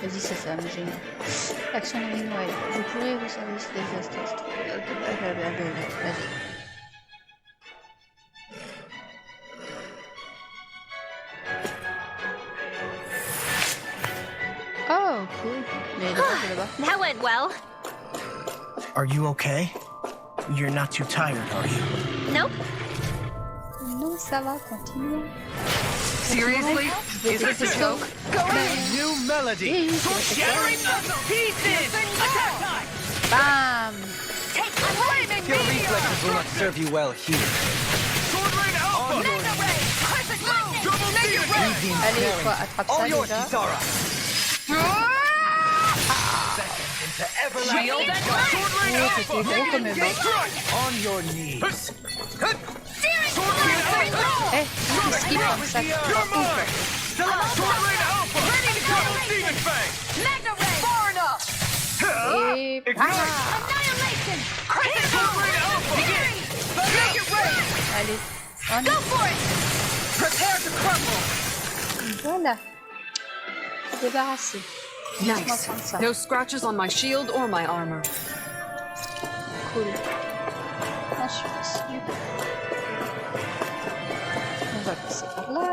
Speaker 1: Vas-y, ça me gêne. Action de Rinwell. Je pourrais vous servir des astuces. Vas-y. Oh, cool. Mais d'abord, c'est là-bas.
Speaker 7: That went well.
Speaker 5: Are you okay? You're not too tired, are you?
Speaker 7: Nope.
Speaker 1: Non, ça va, continue.
Speaker 3: Seriously? Is this a joke? New melody. Shattering pieces. Attack time.
Speaker 1: Bam!
Speaker 6: Your reflexes will not serve you well here.
Speaker 3: Sword Rain Alpha.
Speaker 6: Mega Ray.
Speaker 1: Allez, quoi, attrape ça
Speaker 6: All yours,
Speaker 1: déjà.
Speaker 6: Kisara.
Speaker 3: Shield and light. Sword Rain
Speaker 1: Oh, c'était gros comme un mec.
Speaker 6: On your knees.
Speaker 3: Sword Rain Alpha.
Speaker 1: Eh, qu'est-ce qu'il fait ça?
Speaker 3: You're mine. Sword Rain Alpha. Ready to go. Demon Fang.
Speaker 7: Mega Ray. Far enough.
Speaker 1: Et
Speaker 7: Annihilation.
Speaker 3: Sword Rain Alpha. Make it rain.
Speaker 1: allez, on
Speaker 7: Go for it.
Speaker 6: Prepare to crumble.
Speaker 1: voilà. Débarrassé. Laisse-moi prendre ça.
Speaker 10: No scratches on my shield or my armor.
Speaker 1: Cool. Ensuite, du coup, on va passer par là.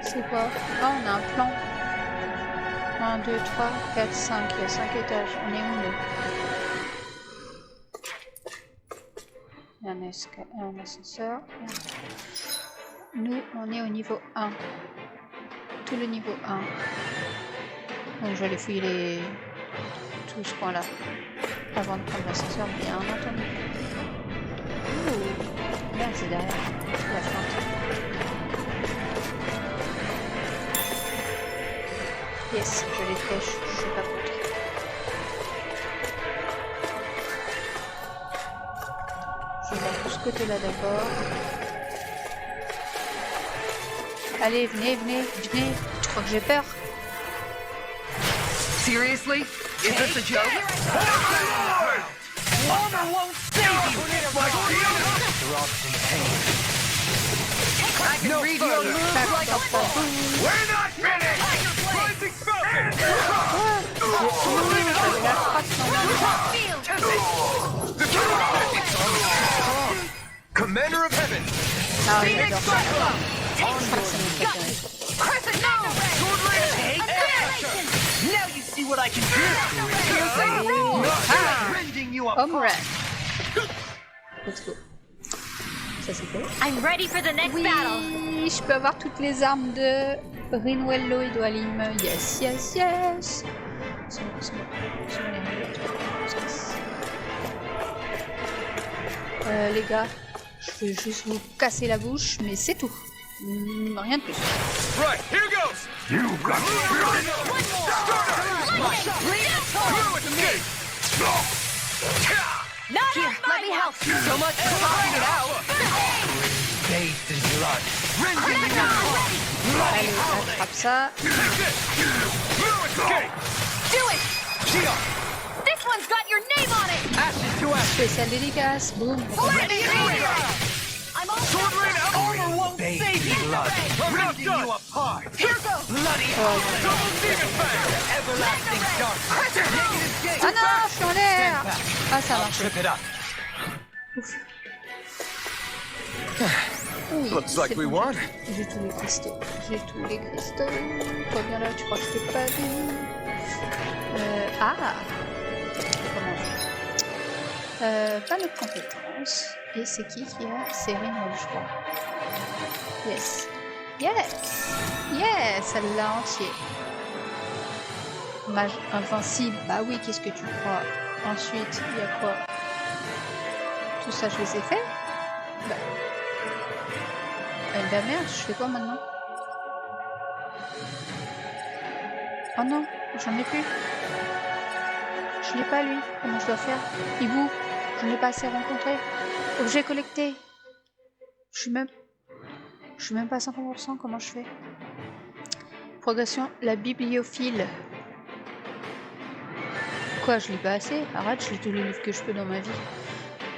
Speaker 1: C'est quoi? Ah, on a un plan. 1, 2, 3, 4, 5. Il y a 5 étages. On est où, nous? Il y a un ascenseur. Nous, on est au niveau 1. Tout le niveau 1. Donc je vais aller fouiller tout ce coin là avant de prendre l'ascenseur, bien entendu. Ouh, là c'est derrière la fente. Yes, je les flèche, je suis pas contre. Je vais de ce côté là d'abord. Allez, venez. Je crois que j'ai peur.
Speaker 10: Seriously? Is this a joke?
Speaker 3: Armor won't save you. My shield.
Speaker 6: Drops in pain.
Speaker 10: I can read your moves like a book.
Speaker 3: We're not finished. Rising Falcon.
Speaker 4: Commander of Heaven!
Speaker 1: Ah oui, j'adore ça.
Speaker 5: Now you see what I can do. Rending you
Speaker 1: Home run. Let's go. Ça c'est cool.
Speaker 7: I'm ready for the next battle.
Speaker 1: Oui, je peux avoir toutes les armes de Rinwello et Dwalim. Yes. C'est bon. Les gars, je vais juste vous casser la bouche, mais c'est tout. Rien de plus.
Speaker 3: Right, here goes. You got
Speaker 10: Here, let me help. So much for trying it out.
Speaker 3: Bathed in blood.
Speaker 1: Allez, attrape ça.
Speaker 10: Do it! This one's got your name on it!
Speaker 3: Ashes to ashes.
Speaker 1: Spécial dédicace, boum.
Speaker 10: I'm all
Speaker 3: Sword Rain Armor won't save you. Blood. Ripping you apart.
Speaker 10: Here goes!
Speaker 3: Bloody double demon fire. Everlasting darkness. Negative gate.
Speaker 1: Ah non, je suis en l'air. Ah, ça marche.
Speaker 3: Trip it up.
Speaker 1: Oui,
Speaker 4: Looks like we
Speaker 1: bon.
Speaker 4: won.
Speaker 1: J'ai tous les cristaux. J'ai tous les cristaux. Toi, viens là, tu crois que je t'ai pas vu? Ah. Comment on fait? Pas de compétences. Et c'est qui a? C'est Rinwell, je crois. Yes. Yes. Yes, elle l'a entier. Mage invincible. Bah oui, qu'est-ce que tu crois? Ensuite, il y a quoi? Tout ça, je les ai fait? Bah. Bah merde, je fais quoi maintenant? Oh non, j'en ai plus. Je l'ai pas lui. Comment je dois faire? Hibou, je ne l'ai pas assez rencontré. Objet collecté. Je suis même pas à 50%. Comment je fais? Progression, la bibliophile. Quoi, je lis pas assez? Arrête, je lis tous les livres que je peux dans ma vie.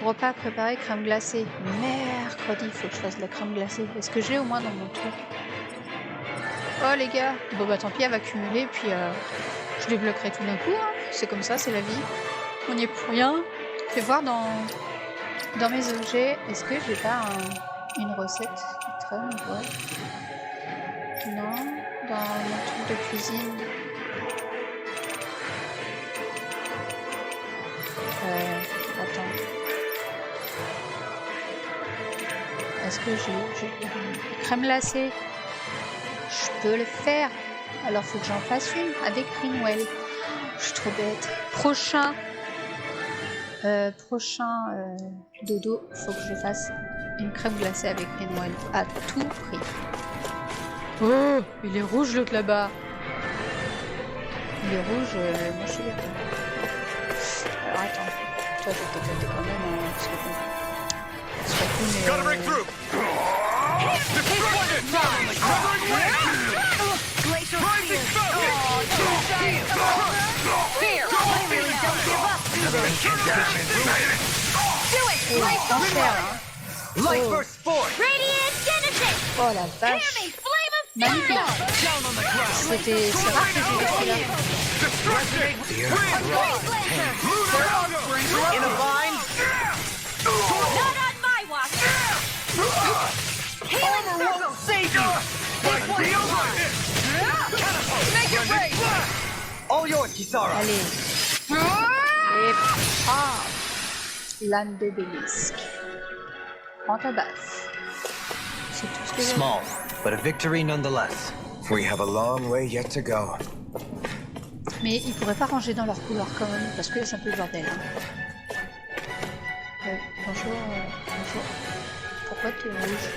Speaker 1: Repas préparé, crème glacée. Mercredi, il faut que je fasse de la crème glacée. Est-ce que j'ai au moins dans mon truc? Oh les gars. Bon bah tant pis, elle va cumuler, puis je débloquerai tout d'un coup. Hein. C'est comme ça, c'est la vie. On n'y est pour rien. Fais voir dans mes objets. Est-ce que j'ai pas une recette qui traîne? Ouais. Non. Dans mon truc de cuisine. Attends. Est-ce que j'ai crème glacée? Je peux le faire. Alors faut que j'en fasse une avec Rinwell. Je suis trop bête. Prochain dodo, faut que je fasse une crème glacée avec Rinwell à tout prix. Oh, il est rouge l'autre là-bas. Il est rouge, moi je suis vert. Alors attends, toi je vais t'éclater quand même, hein, parce que bon, c'est pas cool, mais... Oh la vache. Magnifique. C'est rare que j'ai vu celui-là. Allez. Et l'âne d'obélisque. En ta base. C'est tout ce que j'ai.
Speaker 6: Small, but a victory nonetheless.
Speaker 4: We have a long way yet to go.
Speaker 1: Mais ils pourraient pas ranger dans leur couloir quand même, parce que là c'est un peu le bordel. Hein. Bonjour, bonjour. Pourquoi tu es rouge?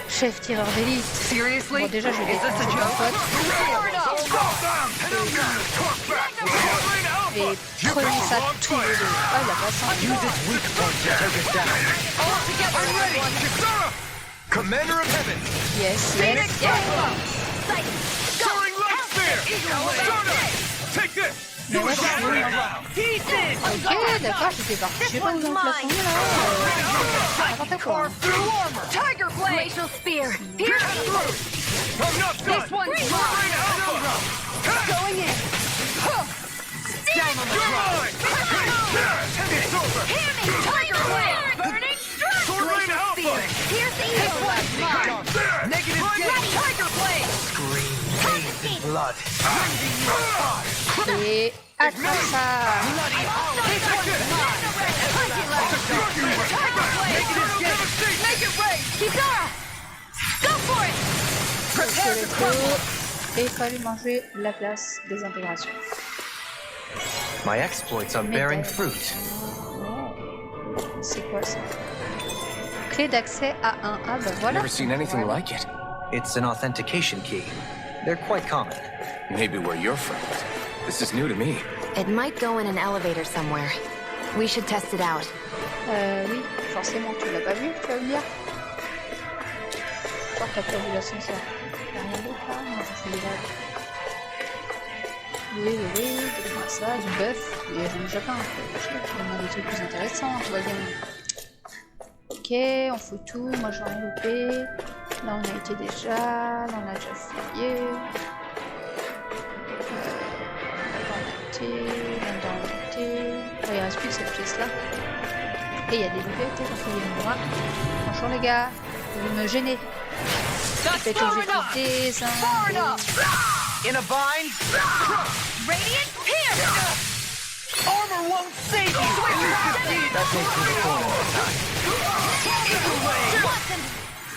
Speaker 1: Chef tireur d'élite. Bon déjà je vais défoncer mon pote. Et prenez ça tous les deux. Oh il a pas ça.
Speaker 3: Commander of Heaven.
Speaker 1: Yes, yes, yes.
Speaker 3: Soaring light spear. Take this.
Speaker 1: Ok, d'accord, j'étais parti. Je sais pas où on place son là. N'importe quoi.
Speaker 10: Tiger blade! Glacial spear! Pierce through! This one's mine! Going in!
Speaker 3: Down on the ground. It's over.
Speaker 10: Tiger blade! Burning strike! Glacial spear! Pierce the this one's mine!
Speaker 3: Negative gate.
Speaker 10: Tiger blade!
Speaker 6: Scream bathed in blood.
Speaker 1: Et attrape ça.
Speaker 10: This one's mine! Make it rain! Kisara! Go for it!
Speaker 1: Prepare to throw. Et il fallait manger la place des intégrations.
Speaker 6: My exploits are bearing fruit.
Speaker 1: C'est quoi ça? Clé d'accès A1. Ah bah voilà.
Speaker 4: Never seen anything like it.
Speaker 6: It's an authentication key. They're quite common.
Speaker 4: Maybe where you're from. This is new to me.
Speaker 9: It might go in an elevator somewhere. We should test it out.
Speaker 1: Oui, forcément, tu l'as pas vu, tu vas me dire. Toi, t'as pas vu l'ascenseur. Y'a rien d'autre là? Non, ça c'est déjà. Oui, donne-moi ça, du bœuf. Et j'en ai déjà plein. On a des trucs plus intéressants, voyons. Ok, on fout tout. Moi j'en ai loupé. Là on a été déjà. Là on a déjà fouillé. Là on a été. Là on a été. Il reste plus que cette pièce là. Et il y a des bibliothèques, moi. Franchement les gars, vous me gênez. Peut-être que j'ai fait des
Speaker 5: In a bind?
Speaker 10: Radiant Pierce!
Speaker 5: Armor won't save you! That takes me to corner.
Speaker 10: Watson,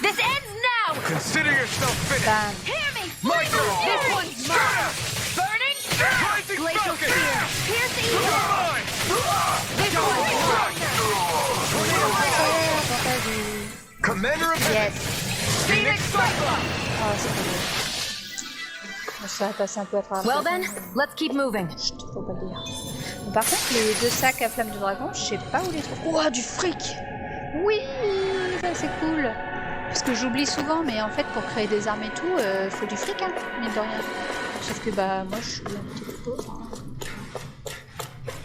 Speaker 10: this ends now!
Speaker 4: Consider yourself finished.
Speaker 1: Bam.
Speaker 10: Hear me!
Speaker 4: My girl!
Speaker 10: This one's mine! Burning!
Speaker 4: Rising
Speaker 10: Glacial
Speaker 4: Falcon!
Speaker 10: Spear! Pierce evil!
Speaker 4: Mine!
Speaker 10: This one's mine!
Speaker 4: Commander of
Speaker 1: Yes.
Speaker 10: Phoenix Cyclone!
Speaker 1: Oh, c'est pas bien. Ça va passer un peu à travers.
Speaker 9: Well then, let's keep moving.
Speaker 1: Chut, faut pas le dire. Mais par contre, les 2 sacs à flamme de dragon, je sais pas où les trouver. Ouah, du fric! Oui, ça c'est cool. Parce que j'oublie souvent, mais en fait, pour créer des armes et tout, faut du fric, hein, mine de rien. Sauf que bah, moi, je suis un petit peu pauvre. Hein.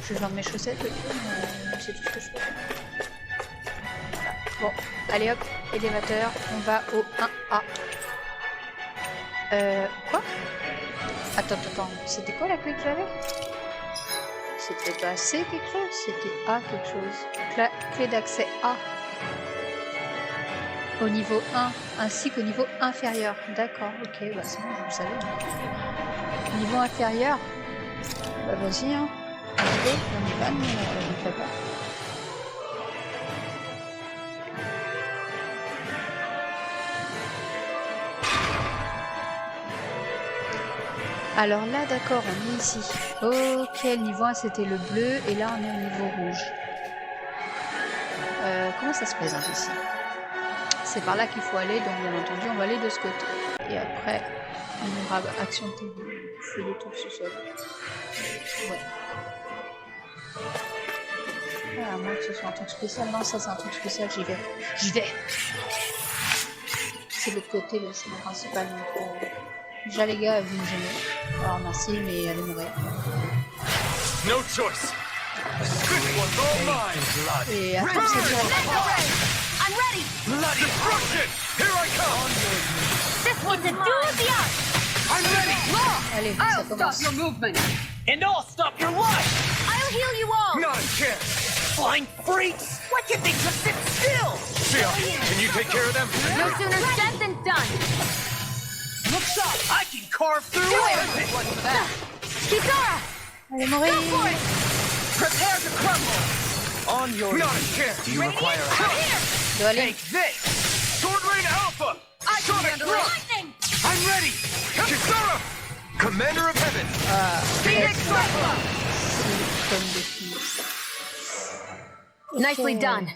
Speaker 1: Je vais vendre mes chaussettes et tout, mais c'est tout ce que je fais. Voilà. Bon, allez hop, élévateur, on va au 1A. Quoi? Attends, c'était quoi la clé que j'avais? C'était pas C quelque chose? C'était A quelque chose. Clé d'accès A. Au niveau 1, ainsi qu'au niveau inférieur. D'accord, ok, bah c'est bon, je le savais. Niveau inférieur, bah vas-y, hein. On y va, mais on ne fait pas. Alors là, d'accord, on est ici. Ok, le niveau 1 c'était le bleu et là on est au niveau rouge. Comment ça se présente ici? C'est par là qu'il faut aller, donc bien entendu on va aller de ce côté. Et après, on aura action de feu de tout ce sol. Ouais. À moins que ce soit un truc spécial. Non, ça c'est un truc spécial, j'y vais. J'y vais. C'est l'autre côté, le chemin principal. Donc, déjà les gars, vous me gênez. Alors merci, mais allez mourir.
Speaker 4: No choice.
Speaker 1: Et attends, c'est dur.
Speaker 10: I'm ready!
Speaker 4: Bloody destruction! Here I come!
Speaker 10: This one's a duel of the arts!
Speaker 4: I'm ready!
Speaker 1: Allez, ça commence.
Speaker 10: your movement!
Speaker 5: And I'll stop your life!
Speaker 10: I'll heal you all!
Speaker 4: Not a chance!
Speaker 5: Flying freaks! Why can't they just sit still?
Speaker 4: Shia, can you take care of them?
Speaker 10: No sooner said than done!
Speaker 5: Looks up! I can carve through anything!
Speaker 10: Kisara!
Speaker 1: Allez mourir!
Speaker 10: Go for it!
Speaker 5: Prepare to crumble! On your
Speaker 4: Not a chance!
Speaker 5: Do you require
Speaker 10: Come here!
Speaker 1: Dois aller.
Speaker 5: Take this!
Speaker 4: Sword Rain Alpha!
Speaker 10: I can
Speaker 4: Sonic
Speaker 10: handle
Speaker 4: Thrust!
Speaker 10: lightning!
Speaker 4: I'm ready! Kisara! Commander of Heaven!
Speaker 10: Phoenix Cyclone!
Speaker 1: Comme des filles.
Speaker 9: Nicely done.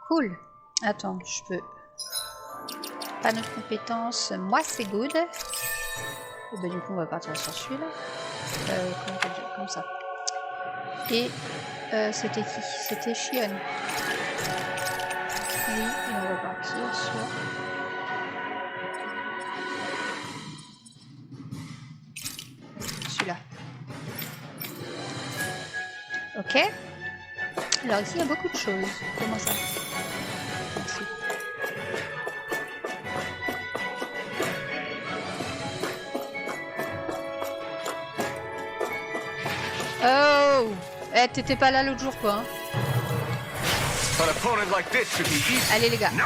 Speaker 1: Cool. Attends, je peux. Pas notre compétence. Moi, c'est good. Et bah, du coup, on va partir sur celui-là. Comment on peut dire? Comme ça. Et c'était qui? C'était Shion. Oui, et on va partir sur. Celui-là. Ok. Alors ici, il y a beaucoup de choses. Comment ça? Merci. Oh! Eh, t'étais pas là l'autre jour, quoi. Hein.
Speaker 4: An opponent like this should be easy.
Speaker 1: Allez, les gars.
Speaker 5: Do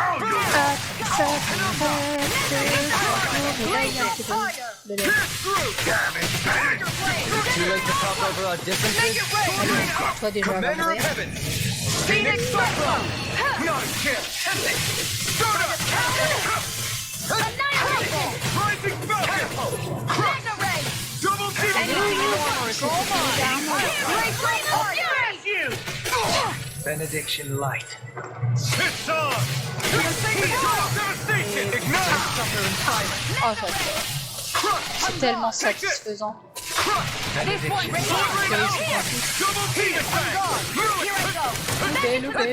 Speaker 5: you like to talk over our differences?
Speaker 1: Allez, toi déjà, va
Speaker 4: Commander of
Speaker 1: mourir.
Speaker 4: Heaven! Phoenix Cyclone! Not a chance! Start up! Rising Falcon! Crush! Double zero!
Speaker 5: Armor is all mine!
Speaker 10: Great flame of fury!
Speaker 5: You! Benediction light.
Speaker 1: Oh, j'adore. C'est tellement satisfaisant.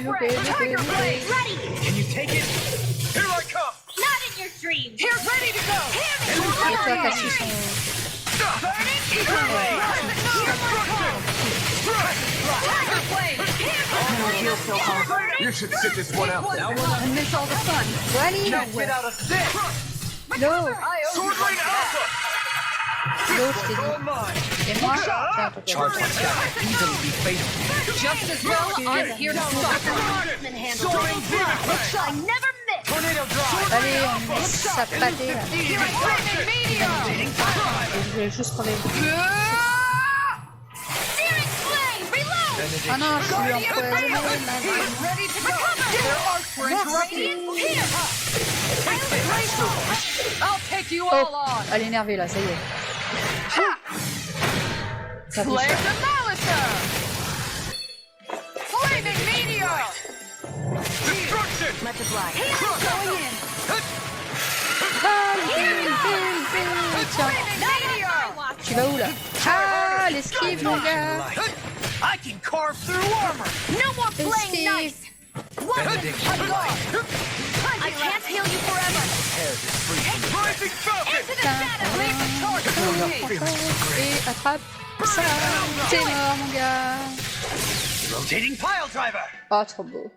Speaker 1: Loupé.
Speaker 5: Can you take it?
Speaker 10: Here I come. Not in your dreams. Here, ready to go.
Speaker 1: Et toi, Cassius,
Speaker 4: You should sit this one out.
Speaker 1: on miss all the fun. Wally,
Speaker 5: Get out of this!
Speaker 1: l'eau,
Speaker 5: Sword Lane Alpha!
Speaker 1: l'eau, je t'ai dit. Et moi,
Speaker 5: Charge like that. Easily be fatal.
Speaker 10: Just as well, I'm here to stop them.
Speaker 5: Soaring Blast!
Speaker 10: I never miss.
Speaker 5: Tornado Drive!
Speaker 1: allez, on met sa pâtée là. Je vais juste relever.
Speaker 10: Searing Flame, reload.
Speaker 1: Ah non, je suis empoisonné.
Speaker 10: Ready to go. Their arcs were interrupted. Here. I'll take you all
Speaker 1: Oh,
Speaker 10: on.
Speaker 1: elle est énervée là, ça y est. Ça touche.
Speaker 10: Flare Demolition. Flaming Meteor.
Speaker 5: Destruction!
Speaker 9: Let it fly.
Speaker 10: Going in.
Speaker 1: Tiens,
Speaker 10: Meteor.
Speaker 1: tu vas où là? Ah, l'esquive mon gars.
Speaker 5: I can carve through armor!
Speaker 10: No more playing
Speaker 1: Esquive.
Speaker 10: nice.
Speaker 5: Benediction light!
Speaker 10: I can't heal you forever.
Speaker 5: Rising Falcon!
Speaker 10: Into the shadow. Leave the torch to me.
Speaker 1: Et attrape ça. T'es mort mon gars.
Speaker 5: Rotating Pile Driver!
Speaker 1: Oh, trop beau.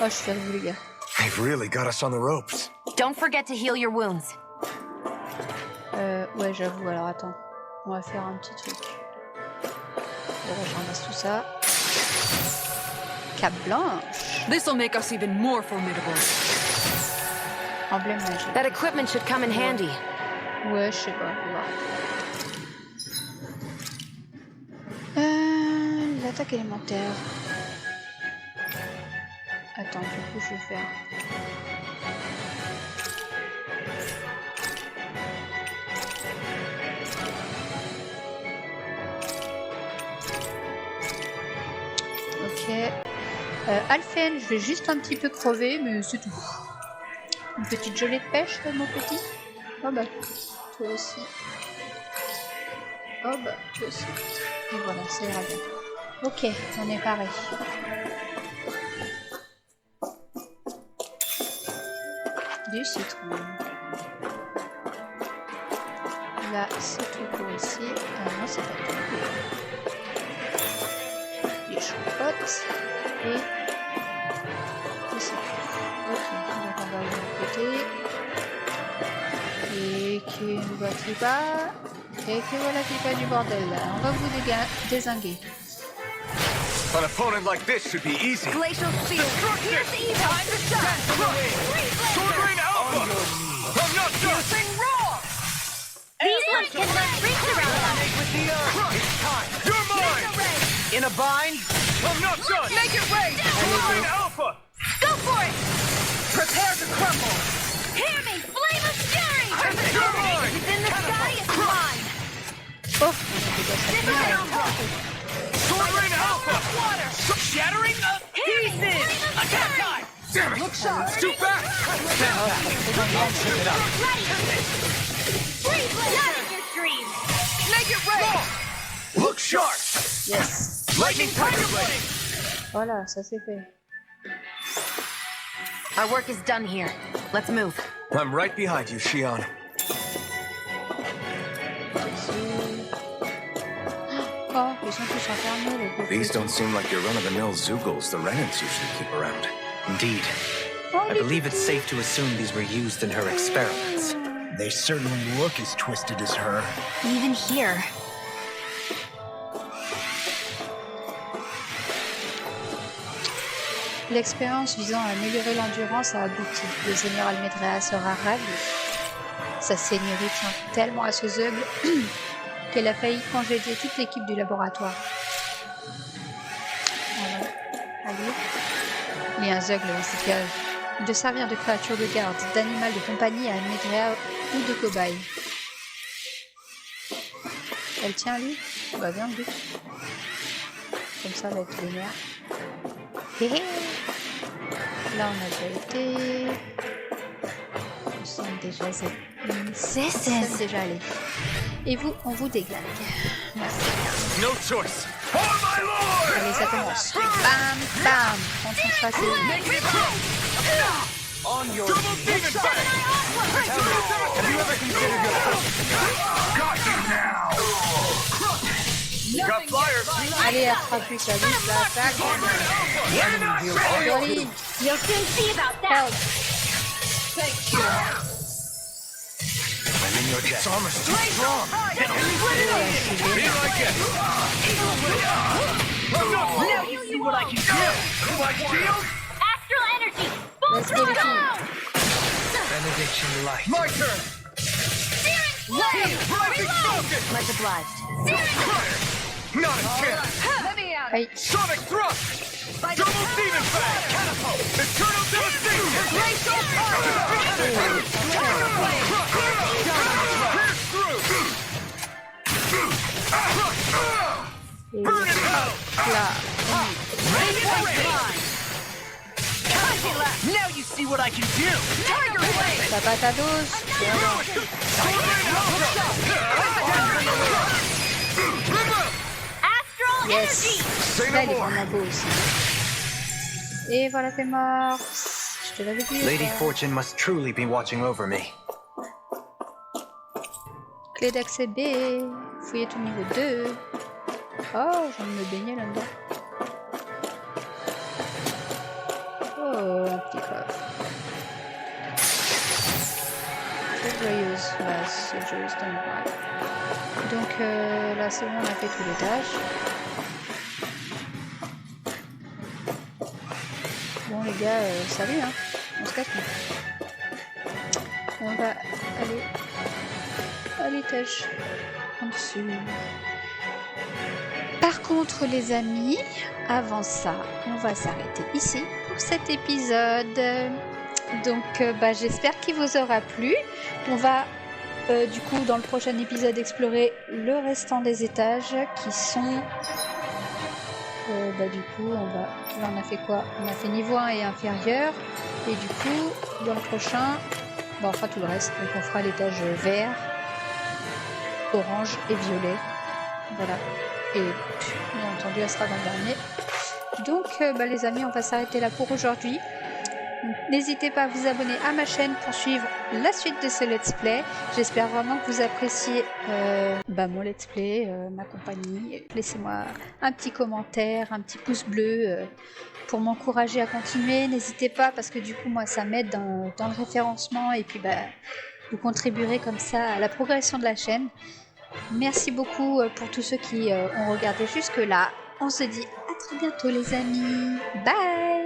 Speaker 1: Oh, je suis fière de vous les gars.
Speaker 4: They've really got us on the ropes.
Speaker 9: Don't forget to heal your wounds.
Speaker 1: Ouais, j'avoue, alors attends. On va faire un petit truc. Bon, je ramasse tout ça. Cape blanche.
Speaker 2: This'll make us even more formidable.
Speaker 1: Emblème magique.
Speaker 9: That equipment should come in handy.
Speaker 1: Ouais, je sais pas, on va voir. L'attaque élémentaire. Attends, du coup, je vais faire. Ok. Alphen, je vais juste un petit peu crever, mais c'est tout. Une petite gelée de pêche, mon petit. Oh bah, toi aussi. Oh bah, toi aussi. Et voilà, ça ira bien. Ok, on est pareil. Du citron. Là, c'est tout pour ici. Ah non, c'est pas tout. Des chocottes. Et du citron. Ok, donc on va de l'autre côté. Et qui ne voit pas. Et que voilà qui fait du bordel. On va vous dézinguer.
Speaker 4: An opponent like this should be easy.
Speaker 10: Glacial Field. Here's evil. Time to shine.
Speaker 5: Sword Lane Alpha! I'm not done!
Speaker 10: Sing roar. These ones can run rings around us.
Speaker 5: With the earth! It's time! You're mine! In a bind? I'm not done! Make it rain! Sword Lane Alpha!
Speaker 10: Go for it.
Speaker 5: Prepare to crumble!
Speaker 10: Hear me. Flame of fury.
Speaker 5: You're mine!
Speaker 10: It's in the sky. It's mine.
Speaker 1: Oh,
Speaker 5: Sword Lane Alpha! Water! Shattering of pieces! Attack time! Damn it! Look sharp! It's too fast!
Speaker 10: Freeze like not in your dreams.
Speaker 5: Make it rain! Look sharp!
Speaker 1: yes.
Speaker 5: Lightning Tiger Blade!
Speaker 1: Voilà, ça c'est fait.
Speaker 9: Our work is done here. Let's move.
Speaker 4: I'm right behind you, Shion.
Speaker 1: Oh, ils sont tous enfermés, les pauvres.
Speaker 4: These don't seem like your run-of-the-mill Zoogles the Renans usually keep around.
Speaker 6: Indeed. I believe it's safe to assume these were used in her experiments.
Speaker 5: They certainly look as twisted as her.
Speaker 9: Even here.
Speaker 1: L'expérience visant à améliorer l'endurance a abouti. Le seigneur Almedrea sera ravi. Sa seigneurie tient tellement à ce zeugle qu'elle a failli congédier toute l'équipe du laboratoire. Voilà. Allez. Il y a un zeugle dans cette cage. De servir de créature de garde, d'animal de compagnie à Almedrea ou de cobaye. Elle tient lui? Bah bien le but. Comme ça, avec les nerfs. Là, on a déjà été. Nous sommes déjà allés. Et vous, on vous déglingue. Merci.
Speaker 3: No choice.
Speaker 1: Allez, ça commence. Bam, bam. Concentration.
Speaker 3: On your double demon back. Have you ever considered your got you now. Got flyers.
Speaker 1: Allez, attrape ça vite, là, tac. Joli.
Speaker 7: You'll soon see about that.
Speaker 1: Help.
Speaker 3: I'm in your debt. Armor's too strong. Be like it.
Speaker 10: Now you see what I can do.
Speaker 3: Like shield?
Speaker 7: Astral energy.
Speaker 1: Let's get it in.
Speaker 3: Benediction light. My turn.
Speaker 7: Much obliged.
Speaker 3: Not a chance.
Speaker 1: Aïe.
Speaker 3: Sonic thrust. Double demon fang. Catapult. Eternal devastation. Pierce through. Burn it out.
Speaker 1: Là.
Speaker 10: Now you see what I can do. Tiger Blade.
Speaker 1: La patate à dose.
Speaker 7: Astral
Speaker 1: Yes.
Speaker 7: energy.
Speaker 1: Là, il est vraiment beau aussi. Et voilà, t'es mort. Je te l'avais dit.
Speaker 6: Lady
Speaker 1: quoi.
Speaker 6: Fortune must truly be watching over me.
Speaker 1: Clé d'accès B. Fouiller tout niveau 2. Oh, je viens de me baigner là-dedans. Oh, un petit coffre. Très joyeuse. Là, c'est joyeuse dans le bras. Donc là, c'est bon, on a fait tout l'étage. Bon, les gars, salut, hein. On se casse. On va aller à l'étage en dessous. Par contre, les amis, avant ça, on va s'arrêter ici pour cet épisode. Donc, j'espère qu'il vous aura plu. On va, du coup, dans le prochain épisode, explorer le restant des étages qui sont... du coup, là, on a fait quoi? On a fait niveau 1 et inférieur. Et du coup, dans le prochain, on fera tout le reste. Donc, on fera l'étage vert, orange et violet. Voilà. Et bien entendu, elle sera dans le dernier. Donc, les amis, on va s'arrêter là pour aujourd'hui. N'hésitez pas à vous abonner à ma chaîne pour suivre la suite de ce let's play. J'espère vraiment que vous appréciez mon let's play, ma compagnie. Laissez-moi un petit commentaire, un petit pouce bleu pour m'encourager à continuer. N'hésitez pas parce que du coup, moi, ça m'aide dans le référencement et puis vous contribuerez comme ça à la progression de la chaîne. Merci beaucoup pour tous ceux qui ont regardé jusque-là. On se dit à très bientôt les amis. Bye!